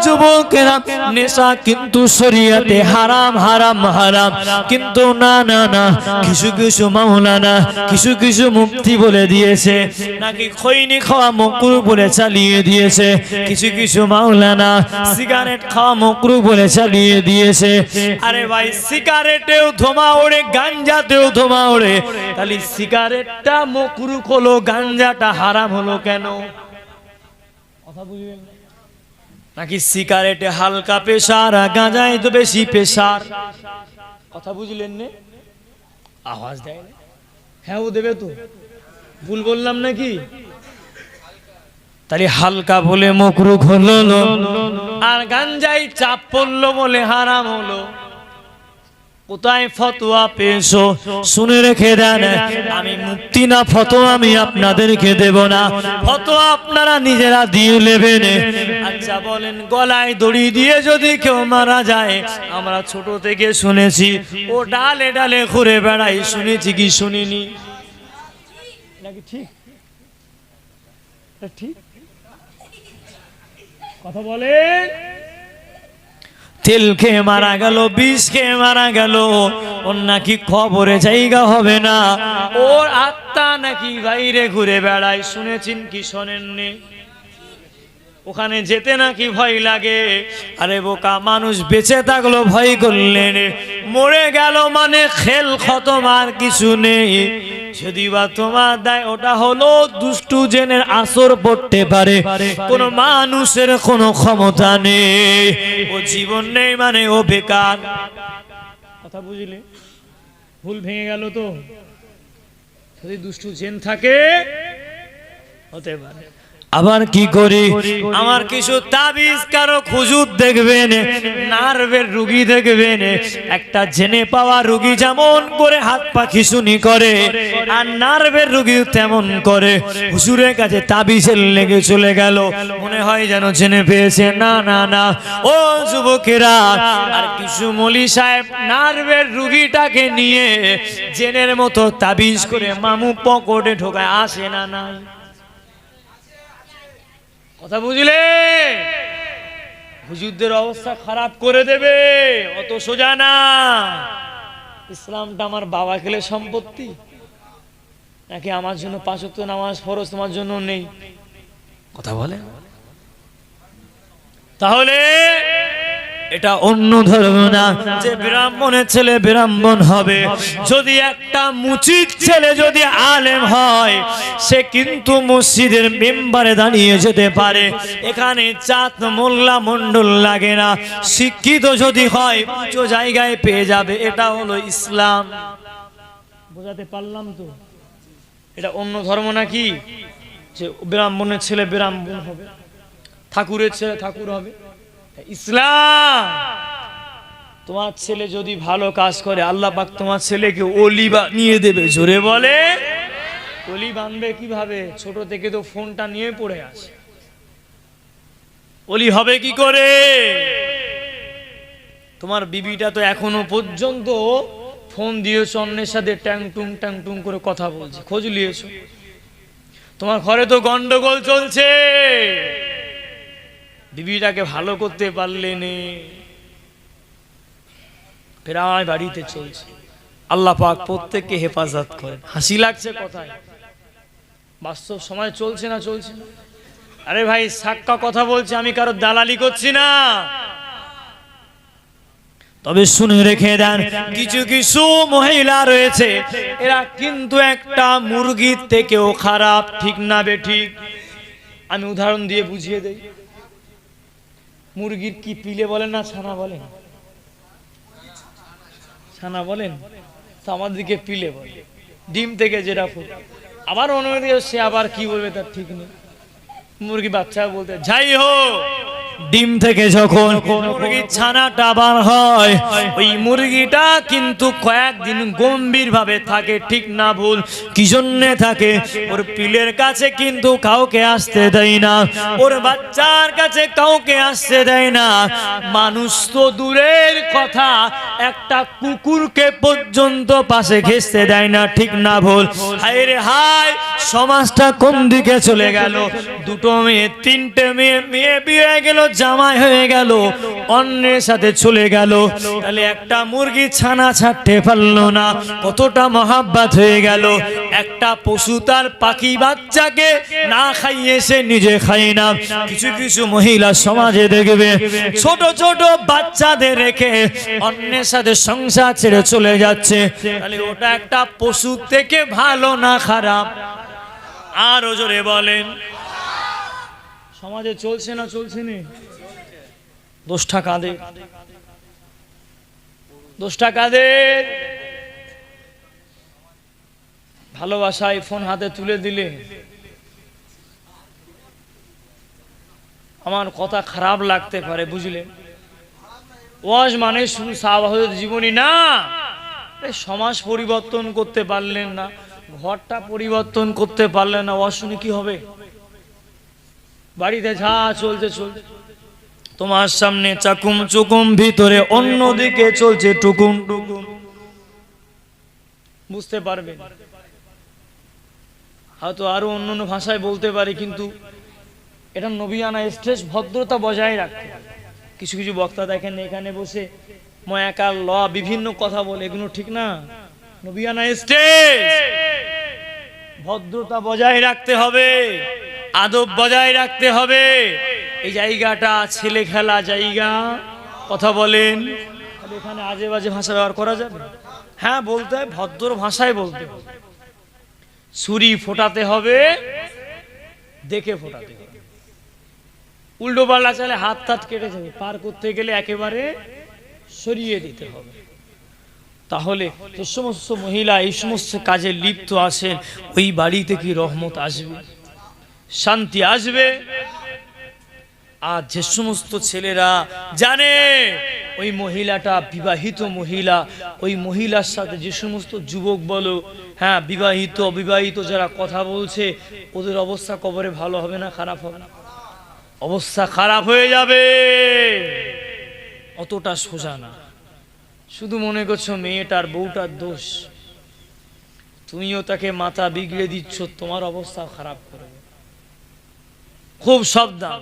যুবকেরা, নেশা কিন্তু শরীয়তে হারাম হারাম হারাম। কিন্তু না না না, কিছু কিছু মাওলানা, কিছু কিছু মুফতি বলে দিয়েছে নাকি খৈনি খাওয়া মাকরুহ বলে চালিয়ে দিয়েছে। কিছু কিছু মাওলানা সিগারেট খাওয়া মাকরুহ বলে চালিয়ে দিয়েছে। আরে ভাই, সিগারেটেও ধোঁয়া ওড়ে, গাঞ্জাতেও ধোঁয়া ওড়ে, তাহলে সিগারেটটা মাকরুহ হলো, গাঞ্জাটা হারাম হলো কেন? কথা বুঝলেন? নাকি সিগারেটে হালকা প্রেসার, গাঁজায় তো বেশি প্রেসার? কথা বুঝলেন না? আওয়াজ দেয় না? হ্যাঁ, ও দেবে তো। ভুল বললাম নাকি? তাহলে হালকা বলে মাকরুহ হলো, আর গাঞ্জায় চাপ পড়লো বলে হারাম হলো। কোথায় ফতোয়া পেয়েছো? শুনে রেখে দেন, আমি মুফতি না, ফতোয়া আমি আপনাদেরকে দেব না, ফতোয়া আপনারা নিজেরা দিয়ে নেবেন। আচ্ছা বলেন, গলায় দড়ি দিয়ে যদি কেউ মারা যায়, আমরা ছোট থেকে শুনেছি ও ডালে ডালে ঘুরে বেড়াই, শুনেছি কি শুনিনি? নাকি ঠিক? ঠিক কথা বলেন। তেল খেয়ে মারা গেল, বিষ খেয়ে মারা গেল, ওর নাকি খবরে জায়গা হবে না, ওর আত্মা নাকি বাইরে ঘুরে বেড়ায়, শুনেছেন কি শোনেননি? ওখানে যেতে নাকি ভয় লাগে। আরে বোকা মানুষ, বেঁচে থাকলো ভয় করলেন, মরে গেল মানে খেল খতম, আর কিছু নেই। যদি বা তোমার দায়, ওটা হলো দুষ্টু জেনের আসর পড়তে পারে, কোন মানুষের কোনো ক্ষমতা নেই, ও জীবন নেই মানে ও বেকার। কথা বুঝলে? ভুল ভেঙে গেল তো? যদি দুষ্টু জেন থাকে হতে পারে। আবার কি করি, আমার কিছু তাবিজ কারো হুজুর দেখবেন, নার্ভের রোগী দেখবেন, একটা জেনে পাওয়া রোগী যেমন করে হাত পা খিঁচুনি করে, আর নার্ভের রোগী তেমন করে। হুজুরের কাছে তাবিজের লেগে চলে গেল, মনে হয় যেন জেনে পেয়েছে। না না না, ও যুবকেরা, আর কিছু মলি সাহেব নার্ভের রোগীটাকে নিয়ে জেনের মতো তাবিজ করে মামু পকেটে ঢোকায়, আসে না নাই? কথা বুঝলে? হুজুরদের অবস্থা খারাপ করে দেবে, অত সোজা না। ইসলামটা আমার বাবা খেলে সম্পত্তি নাকি আমার জন্য 5 ওয়াক্ত নামাজ ফরজ, তোমার জন্য নেই? কথা বলে। তাহলে এটা অন্য ধর্ম না যে ব্রাহ্মণের ছেলে ব্রাহ্মণ হবে। যদি একটা মুচিত ছেলে যদি আলেম হয়, সে কিন্তু মসজিদের মেম্বারে দাঁড়িয়ে যেতে পারে। এখানে চাঁদ মোল্লা মন্ডল লাগে না। শিক্ষিত যদি হয়, উচ্চ জায়গায় পেয়ে যাবে। এটা হলো ইসলাম। বোঝাতে পারলাম তো? এটা অন্য ধর্ম নাকি যে ব্রাহ্মণের ছেলে ব্রাহ্মণ হবে, ঠাকুরের ছেলে ঠাকুর হবে? ইসলাম। তোমার ছেলে যদি ভালো কাজ করে, আল্লাহ পাক তোমার ছেলেকে ওলি বানিয়ে দেবে। জোরে বলে। ওলি বানবে কিভাবে? ছোট থেকে তো ফোনটা নিয়ে পড়ে আছে, ওলি হবে কি করে? তোমার বিবিটা তো এখনো পর্যন্ত ফোন দিয়েছ, অন্যের সাথে ট্যাং টুং করে কথা বলছে, খোঁজ নিয়েছো? তোমার ঘরে তো গন্ডগোল চলছে, বিবিটাকে ভালো করতে পারলে নে, প্রায় বাড়িতে চলছে। আল্লাহ পাক প্রত্যেককে হেফাজত করেন। হাসি লাগছে কথায়, বাস্তব সময় চলছে না? চলছে না। আরে ভাই, সাক্কা কথা বলছে, আমি কারো দালালি করছি না। তবে শুনে রেখে দেন, কিছু কিছু মহিলা রয়েছে, এরা কিন্তু একটা মুরগির থেকেও খারাপ। ঠিক না বেঠিক? আমি উদাহরণ দিয়ে বুঝিয়ে দেই। মুরগির কি পিলে বলেন না ছানা বলেন? ছানা বলেন তো, আমাদেরকে পিলে বলে। ডিম থেকে যেটা ফুটে, আবার অনুমতি সে আবার কি বলবে তার ঠিক নেই। মুরগি বাচ্চা বলতে যাই হোক, ডিম থেকে যখন মুরগির ছানাটা বার হয়, ওই মুরগিটা কিন্তু কয়েকদিন গম্ভীর ভাবে থাকে, ঠিক না ভুল? কি জন্যে থাকে? ওর পিলের কাছে কিন্তু কাউকে আসতে দেয় না, ওর বাচ্চার কাছে কাউকে আসতে দেয় না। মানুষ তো দূরের কথা, একটা কুকুরকে পর্যন্ত পাশে ঘেঁষতে দেয় না, ঠিক না ভুল? হায় রে হায়, সমাজটা কোন দিকে চলে গেল! দুটো মেয়ে, তিনটে মেয়ে, মেয়ে বিয়ে হয়ে গেল, জামাই হয়ে গেল, অন্যের সাথে চলে গেল। তাহলে একটা মুরগি ছানা ছাড়তে পারলো না, কতটা মহাব্বত হয়ে গেল। একটা পশু তার পাখি বাচ্চাকে না খাইয়ে সে নিজে খায় না। কিছু কিছু মহিলা সমাজে দেখবে ছোট ছোট বাচ্চাদের রেখে অন্যের সাথে সংসার ছেড়ে চলে যাচ্ছে। তাহলে ওটা একটা পশু থেকে ভালো না খারাপ? আরো জোরে বলেন। সমাজে চলছে না চলছে না? দোষটা কাদের? দোষটা কাদের? ভালোবাসায় ফোন হাতে তুলে দিলে আমার কথা খারাপ লাগতে পারে, বুঝলেন? ওয়াজ মানে শুধু সাহাবাদের জীবনী না। সমাজ পরিবর্তন করতে পারলেন না, ঘরটা পরিবর্তন করতে পারলেন না, ওয়াজ শুনে কি হবে? বাড়িতে যা চলছে চলছে, তোমার সামনে চাকুম চুকুম, ভিতরে অন্যদিকে চলছে টুকুম টুকুম। বুঝতে পারবে? হয়তো আরো অন্য ভাষায় বলতে পারি, কিন্তু এটা নবিয়ানা স্টেজ, ভদ্রতা বজায় রাখতে। কিছু কিছু বক্তা দেখেন এখানে বসে ময়াকার ল বিভিন্ন কথা বলে, এগুলো ঠিক না। নবিয়ানা স্টেজ, ভদ্রতা বজায় রাখতে হবে, আদব বজায় রাখতে হবে। এই জায়গাটা ছেলে খেলা জায়গা, কথা বলেন। এখানে আজে বাজে ভাষা ব্যবহার করা যাবে? হ্যাঁ, বলতে হয়, ভদ্র ভাষায় বলতে হবে। ছুরি ফোটাতে হবে, দেখে ফোটাতে হবে। উল্টো পাল্টা চালে হাত টাত কেটে যাবে, পার করতে গেলে একেবারে সরিয়ে দিতে হবে। তাহলে যে সমস্ত মহিলা এই সমস্ত কাজে লিপ্ত আছেন, ওই বাড়িতে কি রহমত আসবে, শান্তি আসবে? আর যে সমস্ত ছেলেরা জানে ওই মহিলাটা বিবাহিত মহিলা, ওই মহিলার সাথে যে সমস্ত যুবক বলো, হ্যাঁ, বিবাহিত অবিবাহিত যারা কথা বলছে, ওদের অবস্থা কবরে ভালো হবে না খারাপ হবে না? অবস্থা খারাপ হয়ে যাবে। অতটা সোজা না। শুধু মনে করছো মেয়েটার বউটার দোষ, তুমিও তাকে মাথা বিগড়ে দিচ্ছ, তোমার অবস্থা খারাপ করবে। খুব সাবধান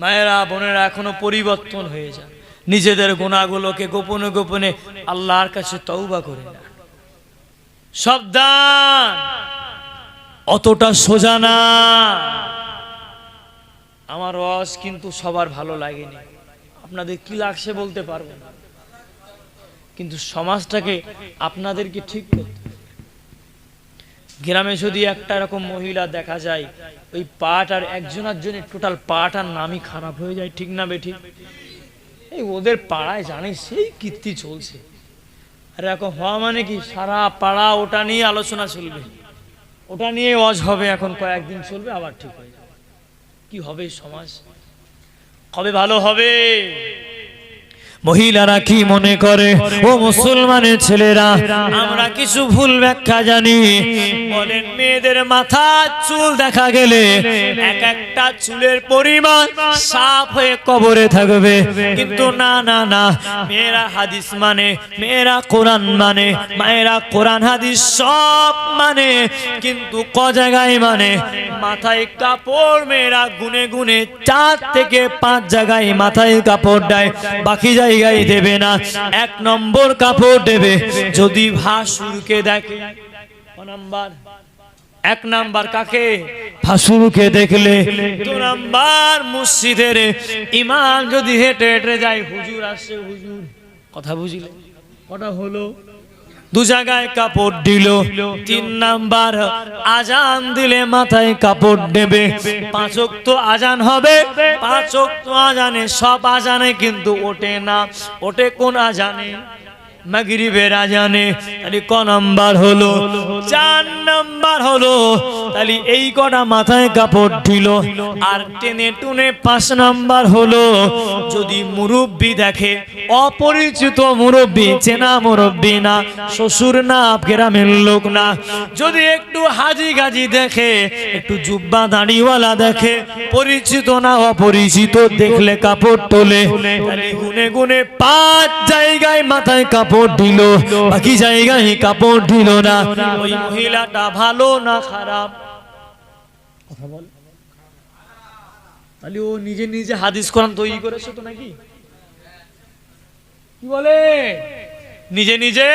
মায়েরা, বোনেরা, এখনো পরিবর্তন হয়ে যায়। নিজেদের গুনাহগুলোকে গোপনে গোপনে আল্লাহর কাছে তওবা করে না। সাবধান, অতটা সোজা না। আমার ওয়াজ কিন্তু সবার ভালো লাগেনি, আপনাদের কি লাগছে বলতে পারবো না, কিন্তু সমাজটাকে আপনাদেরকে ঠিক করতে। গ্রামে যদি একটা এরকম মহিলা দেখা যায়, ওই পাট আর একজনের জন্য টোটাল পাট আর নামই খারাপ হয়ে যায়, ঠিক না বেঠিক? এই ওদের পাড়ায় জানি সেই কীর্তি চলছে, আর এখন হওয়া মানে কি সারা পাড়া ওটা নিয়ে আলোচনা চলবে, ওটা নিয়ে ওয়াজ হবে, এখন কয়েকদিন চলবে, আবার ঠিক হয়ে যাবে। কি হবে সমাজ? কবে ভালো হবে? মহিলারা কি মনে করে, ও মুসলমানের ছেলেরা, আমরা কিছু ভুল ব্যাখ্যা জানি। বলেন মেয়েদের মাথা চুল দেখা গেলে এক একটা চুলের পরিমাণ সাফ হয়ে কবরে থাকবে, কিন্তু না না না, মেয়েরা হাদিস মানে, মেয়েরা কোরআন মানে, মায়েরা কোরআন হাদিস সব মানে, কিন্তু ক জায়গায় মানে? মাথায় কাপড় মেয়েরা গুনে গুনে 4 থেকে 5 জায়গায় মাথায় কাপড় দেয়, বাকি জায়গায় দেবে না। 1 নম্বর কাপড় দেবে যদি ভাসুরকে দেখে। 1 নাম্বার কাকে? ভাসুরকে দেখলে। 2 নাম্বার মসজিদের ইমাম যদি হেঁটে হেঁটে যায়, হুজুর আসছে, হুজুর, কথা বুঝলে? কটা হলো? 2 জায়গায় কাপড় দিল। 3 নাম্বার আজান দিলে মাথায় কাপড় দেবে। 5 ওয়াক্ত আজান হবে, 5 ওয়াক্ত আজানে, সব আজানে কিন্তু ওঠে না। ওঠে কোন আজানে? মাগরিবের আজানে, তাহলে ক নাম্বার হলো? 4 নাম্বার হলো। তাহলে এই কটা মাথায় কাপড় দিল। আর টেনে টুনে 5 নাম্বার হলো, যদি মুরব্বি দেখে, অপরিচিত মুরব্বি, চেনা মুরব্বি না, শ্বশুর না, গ্রামের লোক না, যদি একটু হাজি গাজি দেখে, একটু জুব্বা দাড়িওয়ালা দেখে, পরিচিত না অপরিচিত দেখলে কাপড় তোলে। তাহলে গুনে গুনে 5 জায়গায় মাথায় কাপড় দিল, বাকি জায়গায় কাপড় দিল না। ওই মহিলাটা ভালো না খারাপ? কথা বল। তাহলে ও নিজে নিজে হাদিস কোরআন তৈরি করেছে তো নাকি? কি বলে? নিজে নিজে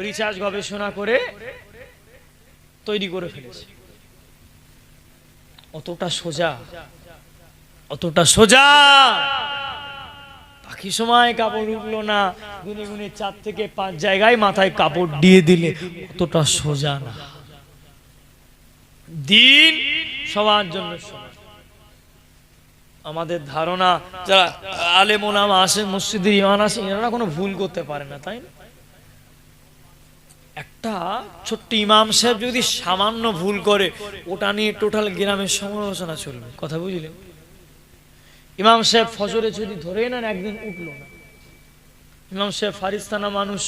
রিসার্চ গবেষণা করে তৈরি করে ফেলেছে। অতটা সোজা, অতটা সোজা। বাকি সময় কাপড় উঠলো না, গুনে গুনে 4 থেকে 5 জায়গায় মাথায় কাপড় দিয়ে দিলে অতটা সোজা না। দিন সবার জন্য সমান। আমাদের ধারণা, যারা আলেম ওলামা আসে, মসজিদের ইমাম আসে, এনারা কোনো ভুল করতে পারে না, তাই না? একটা ছোট্ট ইমাম সাহেব যদি সামান্য ভুল করে, ওটা নিয়ে টোটাল গ্রামের সমালোচনা চলবে। কথা বুঝলেন? ইমাম সাহেব ফজরে যদি ধরে নেন, একদিন উঠলো না। ইমাম সাহেব ফারিস্তানা মানুষ।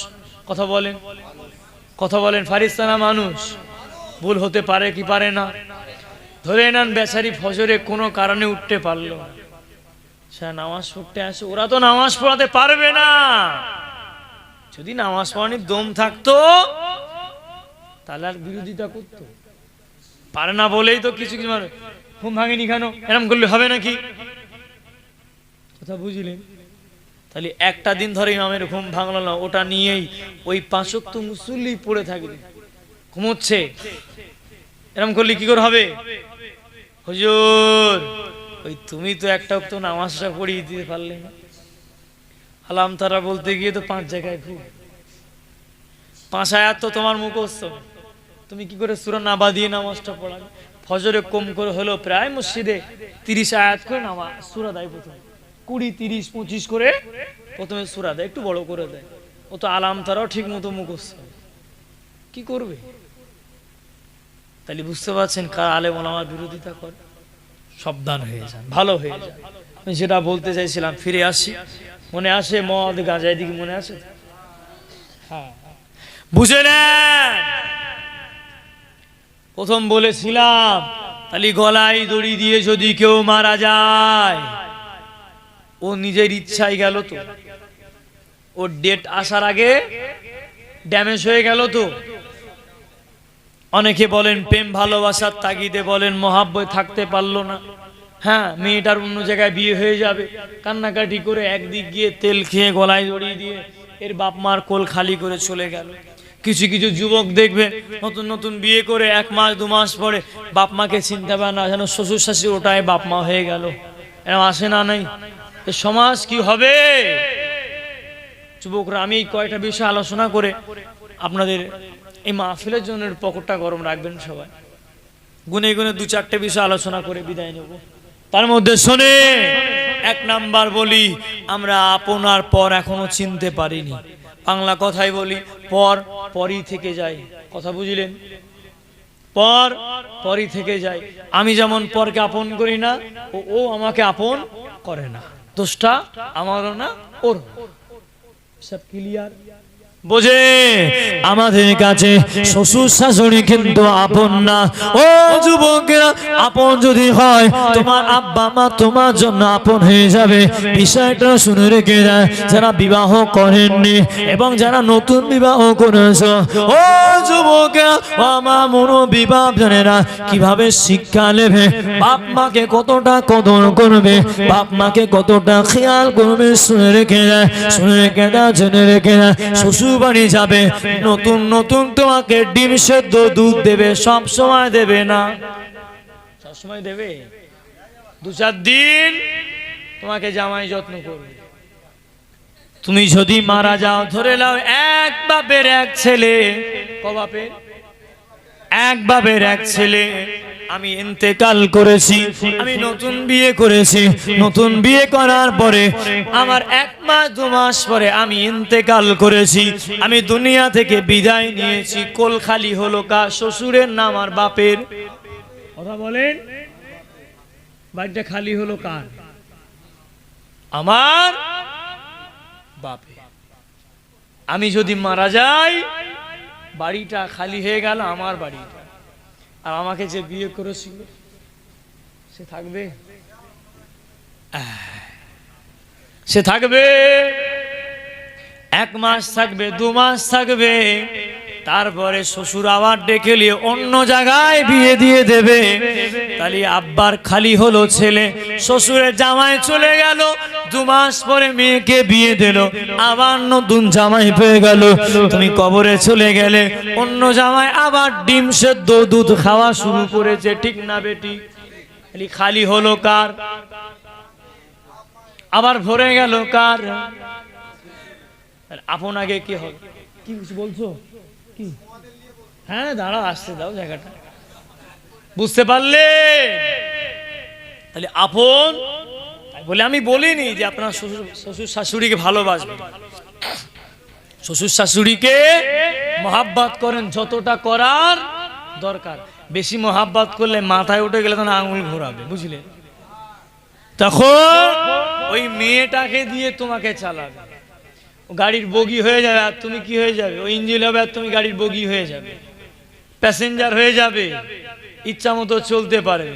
কথা বলেন, কথা বলেন, ফারিস্তানা মানুষ, ভুল হতে পারে কি পারে না? ধরে নেন বেচারি ফজরে কোনো কারণে উঠতে পারলো না, সে নামাজ পড়তে আসে, ওরা তো নামাজ পড়াতে পারবে না। যদি নামাজ পড়ানোর দম থাকতো তাহলে আর বিরোধিতা করতো? পারে না বলেই তো কিছু কিছু মানুষ ঘুম ভাঙেনি কেন, এরকম করলে হবে নাকি? কথা বুঝলেন? তাহলে একটা দিন ধরে ইমামের ঘুম ভাঙলো না, ওটা নিয়েই ওই 5 ওয়াক্ত মুসল্লি পড়ে থাকবে, ঘুমোচ্ছে। এরকম করলে কি করে হবে? হুজুর, ওই তুমি তো একটা ওয়াক্ত নামাজটা পড়িয়ে দিতে পারলে না। আলাম তারা বলতে গিয়ে তো 5 জায়গায় ভুল। 5 আয়াত তো তোমার মুখস্থ, তুমি কি করে সূরা নাবা দিয়ে নামাজটা পড়াবে? ফজরে কম করে হলো প্রায় মসজিদে 30 আয়াত করে নামাজ সূরা দেয়, প্রথমে 20, 30, 25 করে প্রথমে সূরা দেয়, একটু বড় করে দেয়। ও তো আলাম তারাও ঠিক মতো মুখস্থ, কি করবে? তাহলে বুঝতে পারছেন কার আলেম ওলামার বিরোধিতা করে? সাবধান হয়ে যান, ভালো হয়ে যান। আমি যেটা বলতে চাইছিলাম, ফিরে আসি। মনে আসে মদ গাঁজায় দিকে, মনে আছে? হ্যাঁ, বুঝে নেন। প্রথম বলেছিলাম, তাহলে গলায় দড়ি দিয়ে যদি কেউ মারা যায়, ও নিজের ইচ্ছায় গেল তো? ওর ডেট আসার আগে ড্যামেজ হয়ে গেল তো? অনেকে বলেন প্রেম ভালোবাসার তাগিদে, বলেন মহাব্বত থাকতে পারলো না। হ্যাঁ, মেয়েটার অন্য জায়গায় বিয়ে হয়ে যাবে, কান্নাকাটি করে একদিক গিয়ে তেল খেয়ে গলায় দড়িয়ে দিয়ে এর বাপ মার কোল খালি করে চলে গেল। কিছু কিছু যুবক দেখবে নতুন নতুন বিয়ে করে 1 মাস 2 মাস পরে বাপ মাকে চিনতে পারে না, যেন শ্বশুর শাশুড়ি ওটাই বাপ মা হয়ে গেল। এরকম আসে না? নাই? সমাজ কি হবে? যুবকরা, আমি এই কয়টা বিষয় আলোচনা করে আপনাদের এই মাহফিলের জন্য পকেটটা গরম রাখবেন সবাই। গুনে গুনে 2-4টে বিষয় আলোচনা করে বিদায় নেব। তার মধ্যে শোনে, 1 নাম্বার বলি, আমরা আপনার পর এখনো চিনতে পারিনি। বাংলা কথাই বলি, পর পরই থেকে যায়। কথা বুঝলেন? পর পরই থেকে যায়। আমি যেমন পরকে আপন করি না, ও আমাকে আপন করে না। দোষটা আমারও না, ওর। সব ক্লিয়ার? বোঝে? আমাদের কাছে শ্বশুর শাশুড়ি কিন্তু আপন না। ও যুবকেরা, আপন যদি হয়, তোমার আব্বা মা তোমার জন্য আপন হয়ে যাবে। বিষয়টা শুনে রেখে যায় যারা বিবাহ করেননি এবং যারা নতুন বিবাহ করেছ। ও যুবকেরা, আমার মনো বিবাহ জানে না কিভাবে শিক্ষা নেবে, বাপ মাকে কতটা কদর করবে, বাপ মাকে কতটা খেয়াল করবে। শুনে রেখে যায়, শুনে রেখে যায়, জেনে রেখে যায়। শ্বশুর বাড়ি যাবে, নতুন নতুন তোমাকে ডিম সেদ্ধ দুধ দেবে, সব সময় দেবে না। সব সময় দেবে? 2-4 দিন তোমাকে জামাই যত্ন করবে। তুমি যদি মারা যাও, ধরে নাও 1 বাপের 1 ছেলে। ক বাপের? 1 বাপের 1 ছেলে। আমি ইন্তেকাল করেছি, আমি নতুন বিয়ে করেছি, নতুন বিয়ে করার পরে আমার 1 মাস 2 মাস পরে আমি ইন্তেকাল করেছি, আমি দুনিয়া থেকে বিদায় নিয়েছি। কোল খালি হলো কার? শ্বশুরের না আমার বাপের? কথা বলেন, বাড়িটা খালি হলো কার? আমার বাপের। আমি যদি মারা যাই বাড়িটা খালি হয়ে গেল আমার বাড়িটা, আর আমাকে যে বিয়ে করেছিল সে থাকবে? সে থাকবে? 1 মাস থাকবে, 2 মাস থাকবে, তারপরে শ্বশুর আবার ডেকে নিয়ে অন্য জায়গায় বিয়ে দিয়ে দেবে। তাহলে আব্বার খালি হলো ছেলে, শ্বশুরের জামাই চলে গেল, 2 মাস পরে মেয়েকে বিয়ে দিল, আবার নতুন জামাই পেয়ে গেল। তুমি কবরে চলে গেলে, অন্য জামাই আবার ডিম সেদ্ধ দুধ খাওয়া শুরু করেছে, ঠিক না বেটি? খালি হলো কার? আবার ভরে গেল কার? আপন আগে কি হবে? কি বলছো? কি? হ্যাঁ দাঁড়াও, আসতে দাও জায়গাটা, বুঝতে পারলে? তাহলে আপন বলে আমি বলিনি যে আপনার শ্বশুর শাশুড়িকে ভালোবাসবেন, শ্বশুর শাশুড়িকে মহাব্বত করেন যতটা করার দরকার। বেশি মহাব্বত করলে মাথায় উঠে গেলে তখন আঙুল ঘোরাবে, বুঝলে? তখন ওই মেয়েটাকে দিয়ে তোমাকে চালাবে, গাড়ির বগি হয়ে যাবে আর তুমি কি হয়ে যাবে? ওই ইঞ্জিন হবে আর তুমি গাড়ির বগি হয়ে যাবে, প্যাসেঞ্জার হয়ে যাবে, ইচ্ছা মতো চলতে পারবে।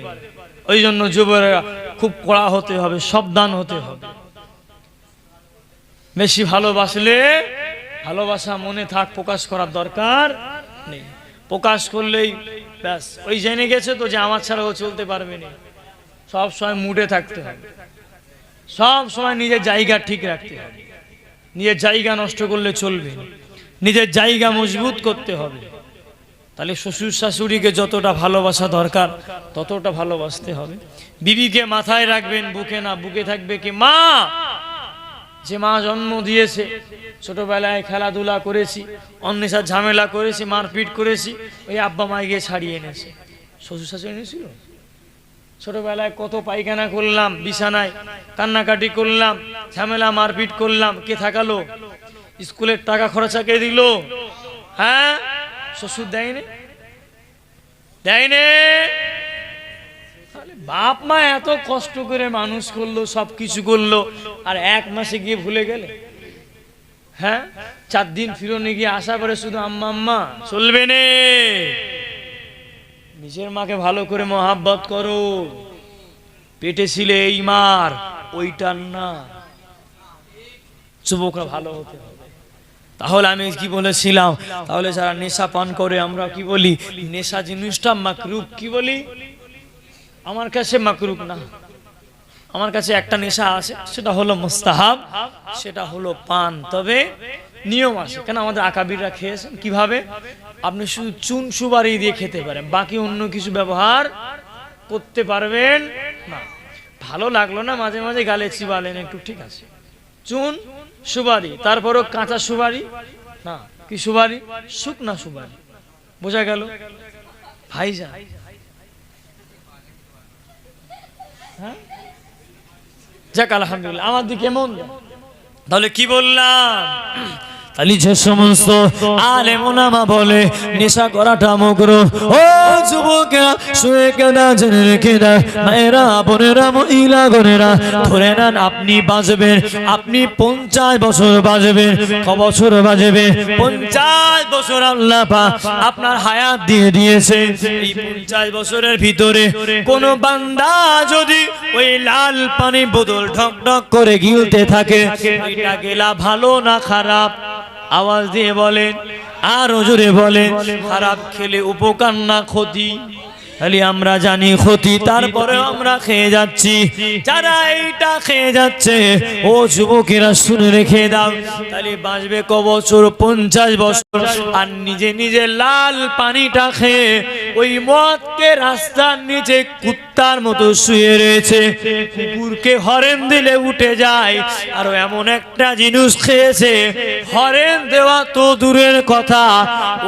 ওই জন্য যুবকেরা খুব কড়া হতে হবে, সাবধান হতে হবে। বেশি ভালোবাসলে ভালোবাসা মনে থাক, প্রকাশ করার দরকার নেই। প্রকাশ করলেই ব্যাস, ওই জেনে গেছে তো যে আমার ছাড়া ও চলতে পারবে না। সব সময় মুডে থাকতে হবে, সব সময় নিজের জায়গা ঠিক রাখতে হবে। নিজের জায়গা নষ্ট করলে চলবে, নিজের জায়গা মজবুত করতে হবে। তাহলে শ্বশুর শাশুড়িকে যতটা ভালোবাসা দরকার ততটা ভালোবাসতে হবে। বিবিকে মাথায় রাখবেন, বুকে না। বুকে থাকবে কি মা, যে মা জন্ম দিয়েছে, ছোটবেলায় খেলাধুলা করেছি, অন্যের সাথে ঝামেলা করেছি, মারপিট করেছি, ওই আব্বা মাই গিয়ে ছাড়িয়ে এনেছে। শ্বশুর শাশুড়ি এনেছিল? ছোটবেলায় কত পায়খানা করলাম, বিছানায় কান্নাকাটি করলাম, ঝামেলা মারপিট করলাম, কে থাকালো? স্কুলের টাকা খরচা কে দিল? হ্যাঁ, শ্বশুর দেয়নি? দেয়নি? বাপ মা এত কষ্ট করে মানুষ করলো, সবকিছু করলো, আর 1 মাসে গিয়ে ভুলে গেলে? হ্যাঁ, 4 দিন ফিরনে গিয়ে আসা পরে শুধু আম্মা আম্মা চলবে না। নিজের মাকে ভালো করে মহাব্বত করো। পেটে ছিলে এই মার, ওইটার না। যুবকরা ভালো হতে হবে। তাহলে আমি কি বলেছিলাম? তাহলে যারা নেশা পান করে, আমরা কি বলি? নেশা জিনিসটা মাকরুহ। কি বলি? আমার কাছে মাকরুহ না, আমার কাছে একটা নেশা আছে, সেটা হলো মুস্তাহাব, সেটা হলো পান। তবে নিয়ম আছে। কেন? আমাদের আকাবিররা খেয়েছেন কিভাবে? আপনি শুধু চুন সুপারি দিয়ে খেতে পারেন, বাকি অন্য কিছু ব্যবহার করতে পারবেন না। ভালো লাগলো না, মাঝে মাঝে গালে চিবালেন একটু, ঠিক আছে। চুন সুপারি, তারপরও কাঁচা সুপারি না। কি সুপারি? শুকনা সুপারি। বোঝা গেল ভাইজান? হ্যাঁ, যাক আলহামদুলিল্লাহ, আমার দিকে মন। তাহলে কি বললাম? তাহলে যে সমস্ত আলেম ওলামা বলে নেশা করাটা মাকরুহ, ও যুবকেরা শুয়ে কেনা জেনে রেখে দেয়, মায়েরা বোনেরা মহিলা গণেরা, ধরে নেন আপনি বাঁচবেন, আপনি 50 বছর বাঁচবেন। ক বছর বাঁচবেন? 50 বছর আল্লাহ পাক আপনার হায়াত দিয়ে দিয়েছে। এই 50 বছরের ভিতরে কোন বান্দা যদি ওই লাল পানি বোতল ঢক ঢক করে গিলতে থাকে, এটা গেলা ভালো না খারাপ? আওয়াজ দিয়ে বলেন, আর জোরে বলেন। খারাপ খেলে উপকার না ক্ষতি? তাহলে আমরা জানি ক্ষতি, তারপরে আমরা খেয়ে যাচ্ছি। যারা এইটা খেয়ে যাচ্ছে, ও যুবকেরা শুনে রেখে দাও, তাহলে বাঁচবে ক বছর? 50 বছর। আর নিজে নিজে লাল পানিটা খেয়ে ওই মদকে রাস্তার নিচে কুত্তার মতো শুয়ে রয়েছে। কুকুরকে হরেন দিলে উঠে যায়, আর এমন একটা জিনিস খেয়েছে, হরেন দেওয়া তো দূরের কথা,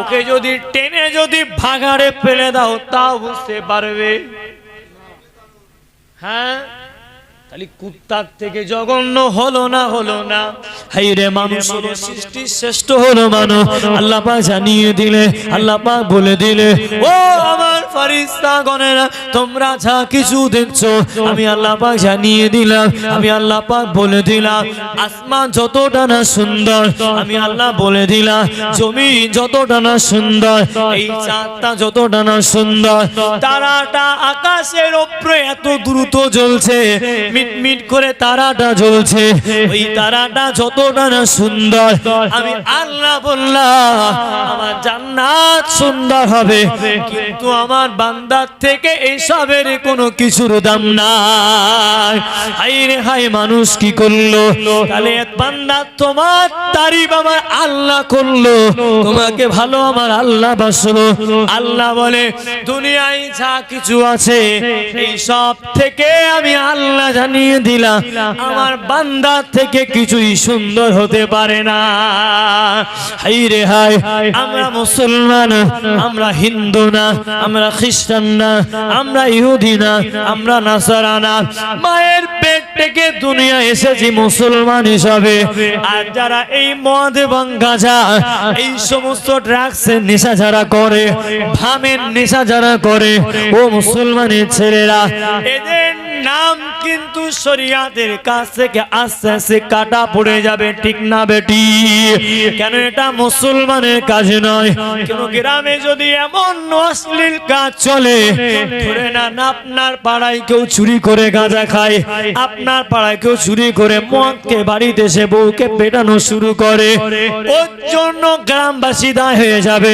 ওকে যদি টেনে যদি ভাগাড়ে ফেলে দাও তাও বুঝতে পারবে? হ্যাঁ, তাহলে কুত্তার থেকে জঘন্য হলো না, হলো না? হাইরে মানুষ হলো সৃষ্টির শ্রেষ্ঠ হলো মানব। আল্লাহ পাক জানিয়ে দিলে, আল্লাহ পাক বলে দিলে, ও আমার ফেরেশতাগণেরা, তোমরা যা কিছু দেখছো আমি আল্লাহ পাক জানিয়ে দিলাম, আমি আল্লাহ পাক বলে দিলাম। আসমান যতটা না সুন্দর আমি আল্লাহ বলে দিলাম, জমিন যতটা না সুন্দর, এই চাঁদটা যতটা না সুন্দর, তারাটা আকাশের উপরে এত দ্রুত জ্বলছে, মিটমিট করে তারাটা জ্বলছে। ওই তারাটা যতটা না সুন্দর আমি আল্লাহ বললাম আমার জান্নাত সুন্দর হবে, কিন্তু আমার বান্দার থেকে এসবের কোনো কিছুর দাম নাই। হাই রে হাই, মানুষ কি করলো? তাহলে এক বান্দা তোমার তারিফ আমার আল্লাহ করলো, তোমাকে ভালো আমার আল্লাহ বাসলো। আল্লাহ বলে দুনিয়ায় যা কিছু আছে এই সব থেকে আমি আল্লাহ জানিয়ে দিলাম আমার বান্দা থেকে কিছুই সুন্দর হতে পারে না। হাই রে হাই, আমরা মুসলমান, আমরা হিন্দু না, আমরা খ্রিস্টান না, আমরা ইহুদি না, আমরা নাসারা না, মায়ের পেট থেকে দুনিয়া এসেছি মুসলমান হিসাবে। আর যারা এই মদ এবং গাঁজা, এই সমস্ত ড্রাগসের নেশা যারা করে, ভামের নেশা যারা করে, ও মুসলমানের ছেলেরা, এদের নাম কিন্তু শরিয়াতের কাছ থেকে আস্তে আস্তে কাটা পড়ে যাবে, ঠিক না বেটি? কেন এটা মুসলমানের কাজ নয়। কেন গ্রামে যদি এমন অশ্লীল কাজ চলে, ধরে না আপনার পাড়ায় কেউ চুরি করে গাঁজা খায়, আপনার পাড়ায় কেউ চুরি করে মদকে বাড়িতে এসে বউকে পেটানো শুরু করে, ওর জন্য গ্রামবাসী দায় হয়ে যাবে।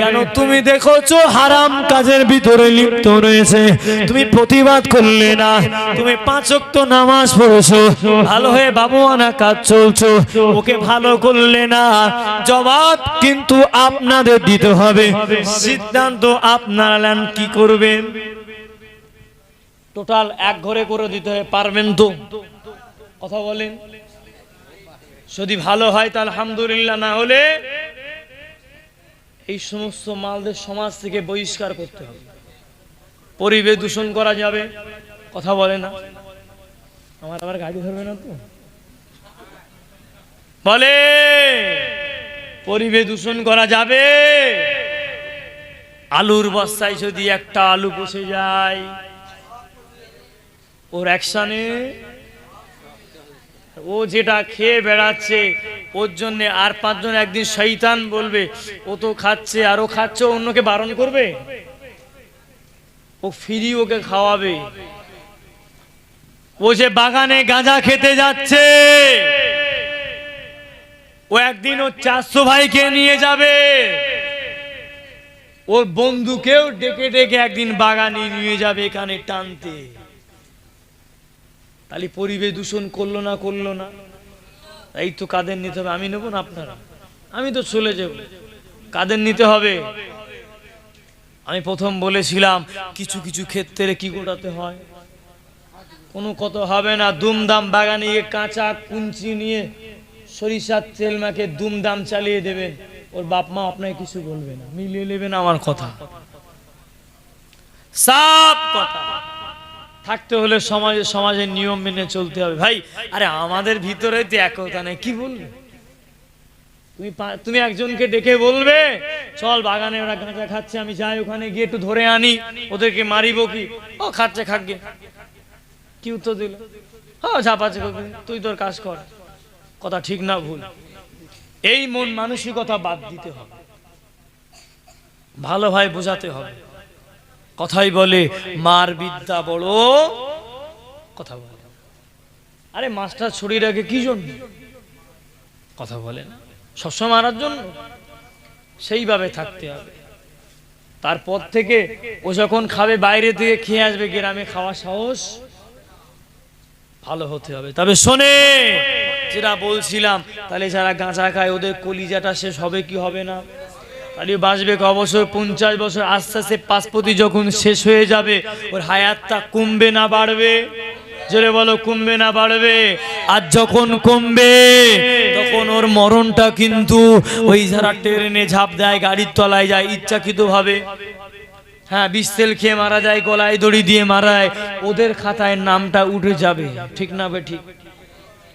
কেন তুমি দেখোছো হারাম কাজের ভিতরে লিপ্ত রয়েছে, তুমি প্রতিবাদ করলে না, তুমি 5 ওয়াক্ত নামাজ পড়ছো, ভালো হয়ে বাবুয়ানা কাজ চলছো, ওকে ভালো করলে না, জবাব কিন্তু আপনাদের দিতে হবে। সিদ্ধান্ত আপনারা নেন কি করবেন। টোটাল এক ঘরে করে দিতে হবে, পারবেন তো? কথা বলেন। যদি ভালো হয় তাহলে আলহামদুলিল্লাহ, না হলে এই সমস্ত মালদের সমাজ থেকে বহিষ্কার করতে হবে। পরিবেশ দূষণ করা যাবে, কথা বলে না। আমার আবার গাড়ি ধরবে না তো? বলে পরিবেশ দূষণ করা যাবে? আলুর বস্তায় যদি একটা আলু বসে যায়, ওর অ্যাকশনে ও যেটা খেয়ে বেড়াচ্ছে, ওর জন্য আর 5 জন একদিন শয়তান বলবে ও তো খাচ্ছে, আরো খাচ্ছে, অন্যকে বারণ করবে, ও ফ্রি ওকে খাওয়াবে। ও যে বাগানে গাঁজা খেতে যাচ্ছে, ও একদিন ও 400 ভাইকে নিয়ে যাবে, ওর বন্ধুকেও ডেকে ডেকে একদিন বাগানে নিয়ে যাবে এখানে টানতে। তাহলে পরিবেশ দূষণ করলো না, করলো না? এই তো কাদের নিতে হবে? আমি নেব না, আপনারা? আমি তো চলে যাব, কাদের নিতে হবে? আমি প্রথম বলেছিলাম কিছু কিছু ক্ষেত্রে কি গোটাতে হয়, কোনো কত হবে না। দুমদাম বাগানে গিয়ে কাঁচা কুঞ্চি নিয়ে সরিষার তেল মাকে দুমদাম চালিয়ে দেবেন, ওর বাপ মা আপনাকে কিছু বলবে না, মিলিয়ে নেবেন আমার কথা, সব কথা। থাকতে হলে সমাজের নিয়ম মেনে চলতে হবে ভাই। আরে আমাদের ভিতরে তো একতা নেই, কি বলবে? তুমি একজনকে ডেকে বলবে চল বাগানে ওরা গাঁজা খাচ্ছে, আমি যাই ওখানে গিয়ে একটু ধরে আনি, ওদেরকে মারিব কি? ও খাচ্ছে, খাগে, কি উত্তর দিল? হ্যাঁ ঝাপাচ্ছে, তুই তোর কাজ কর। কথা ঠিক না ভুল? এই মন মানসিকতা বাদ দিতে হবে, ভালো ভাই বোঝাতে হবে। কথাই বলে মার বিদ্যা বড়, কথা বলে। আরে মাস্টার ছড়িয়ে রাখে কি জন্য? কথা বলে না, সবসময় মারার জন্য? সেইভাবে থাকতে হবে। তারপর থেকে ও যখন খাবে বাইরে থেকে খেয়ে আসবে, গ্রামে খাওয়া সাহস ভালো হতে হবে। তবে শোনে যেটা বলছিলাম, তাহলে যারা গাঁজা খায় ওদের কলিজাটা শেষ হবে কি হবে না? তাহলে বাঁচবে ক বছর? 50 বছর। আস্তে আস্তে পাঁচপতি যখন শেষ হয়ে যাবে, ওর হায়াতটা কমবে না বাড়বে? জোরে বলো, কমবে না বাড়বে? আর যখন কমবে তখন ওর মরণটা কিন্তু ওই যারা ট্রেনে ঝাঁপ দেয়, গাড়ির তলায় যায় ইচ্ছাকৃত ভাবে, হ্যাঁ, বিষ তেল খেয়ে মারা যায়, গলায় দড়ি দিয়ে মারায়, ওদের খাতায় নামটা উঠে যাবে, ঠিক না বে ঠিক?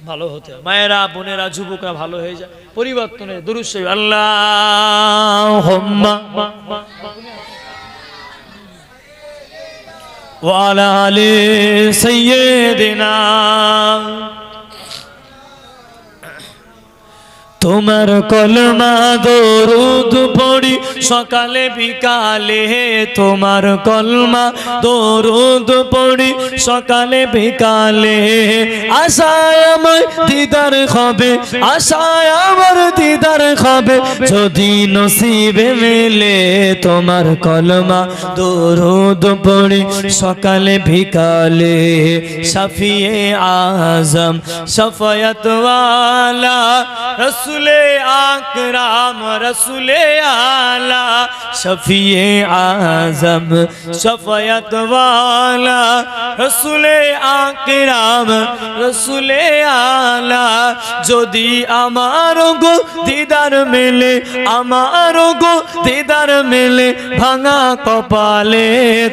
ভালো হতে মায়েরা, বোনেরা, যুবকরা ভালো হয়ে যায়, পরিবর্তনের দুরূদ শরীফ আল্লাহুম্মা ওয়া আলা আলি সাইয়্যিদিনা। তোমার কলমা দরুদ পড়ি সকালে বিকালে, তোমার কলমা দরুদ পড়ি সকালে বিকালে, আশায় আমার দিদার হবে, আশায় আমার দিদার হবে, যদি নসিবে মেলে তোমার কলমা দরুদ পড়ি সকালে বিকালে। শফিয়ে আজম শফায়াত ওয়ালা রসুলে আকরাম রসুলে আলা, শফিয়ে আজম শফায়াত ওয়ালা রসুলে আকরাম রসুলে আলা, যদি আমার গো দিদার মেলে, আমার গো দিদার মেলে, ভাঙা কপালে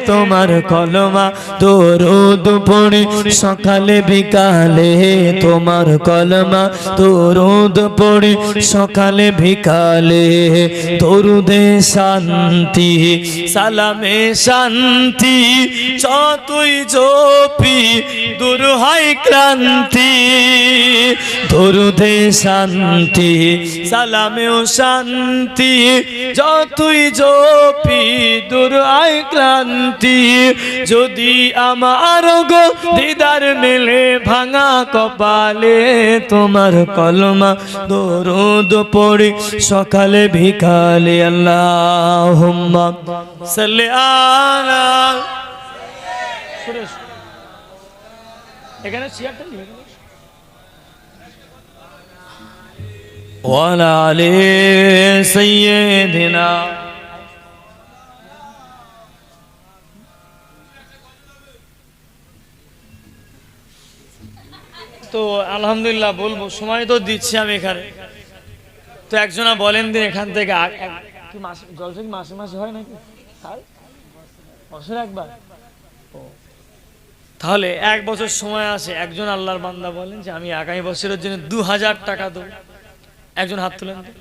তোমার কলমা দরুদ পড়ি সকালে বিকালে, তোমার কলমা দরুদ পড়ি সকালে বিকালে। দরুদে শান্তি সালামে শান্তি, যতই জপি দূর হয় ক্লান্তি, দরুদে শান্তি সালামেও শান্তি, যতই জপি দূর হয় ক্লান্তি, যদি আমার গো দিদার মেলে, ভাঙা কপালে তোমার কলমা দরুদ পড়ি সকালে বিকালে। আল্লাহুম্মা সাল্লি আলা, এখানে চেয়ারটা নিয়ে ওয়া আলা আলি সাইয়্যিদিনা। তো আলহামদুলিল্লাহ বলবো, সময় তো দিচ্ছি আমি এখানে। তো একজনা বলেন দিন এখান থেকে কি মাসে জলসা কি মাসে মাসে হয় নাকি? বছরে একবার? তাহলে 1 বছর সময় আছে। একজন আল্লাহর বান্দা বলেন যে আমি আগামী বছরের জন্য 2000 টাকা দেবো। একজন হাত তুলেন তো।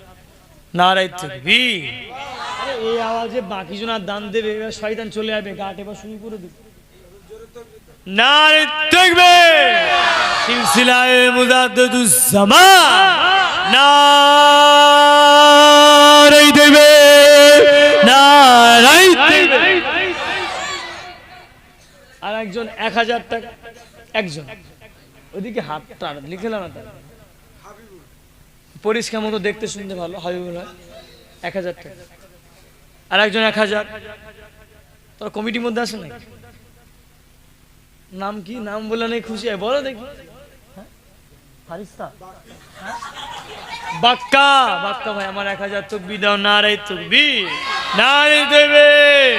নারায়ে তাকবীর। আরে এই আওয়াজে বাকি জনার দান দেবে, এবার শয়তান চলে আসবে, গাট এবার শুরু করে দেবে। নারায়ে তাকবীর। সিলসিলায়ে মুজাদ্দিদুস জামান, নারায়ে তাকবীর, নারায়ে তাকবীর। আর একজন 1000 টাকা, একজন ওইদিকে হাতটা লিখলাম না, পরিষ্কার মতো দেখতে শুনতে ভালো, হাবিবুল হয় 1000 টাকা। আর একজন 1000। তোরা কমিটির মধ্যে আসে নাকি? নাম কি? নাম বলে নেই, খুশি হয় বলো দেখি। ফারিস্তা বাক্কা, বাক্কা ভাই আমার 1000 তাকবীর দাও। নারায়ে তাকবীর, নারায়ে তাকবীর।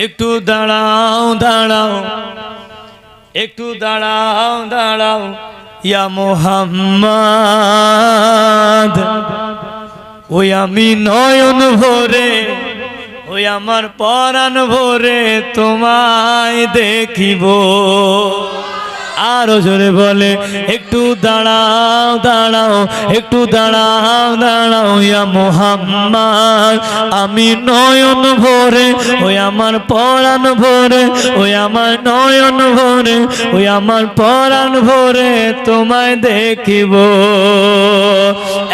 একটু দাঁড়াও দাঁড়াও, একটু দাঁড়াও দাঁড়াও, ইয়া মুহাম্মদ, ওই আমি নয়ন ভরে, ওই আমার পরাণ ভরে তোমায় দেখিব। আরো জোরে বলে, একটু দাঁড়াও দাঁড়াও, একটু দাঁড়াও দাঁড়াও, ইয়া মুহাম্মদ, আমি নয়ন ভরে, ওই আমার পরাণ ভরে, ওই আমার নয়ন ভরে, ওই আমার পরাণ ভরে তোমায় দেখিব।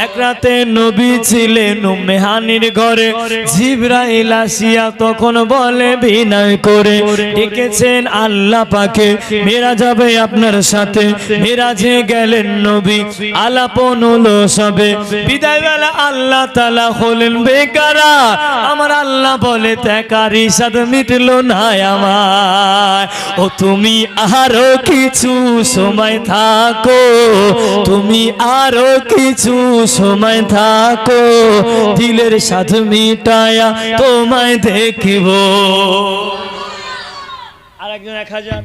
এক রাতে নবী ছিলেন উম্মে হানির ঘরে, জিবরাইল আসিয়া তখন বলে বিনয় করে, ডেকেছেন আল্লাহ পাকে, মেরাজ হবে আপনার সাথে। মেরাজে গেলেন নবী, আলাপন হলো সবে, বিদায় বেলা আল্লাহ তাআলা হলেন বেকারা। আমার আল্লাহ বলে তেকারি সাদ মিটলো না আমার, ও তুমি আরো কিছু সময় থাকো, তুমি আরো কিছু সময় থাকো, দিলের সাথ মিটায়া তোমায় দেখিব। আর একজন 1000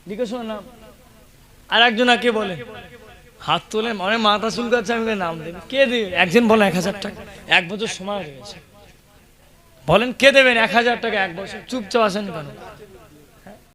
লিখে শোনা নাম। আর একজন কে বলে হাত তোলে মানে মাথা চুলকাচ্ছে, আমি বলি, নাম দেবে কে দেবে? একজন বলে 1000 টাকা, 1 বছর সময় রয়েছে, বলেন কে দেবেন 1000 টাকা 1 বছর? চুপচাপ আছেন কেন?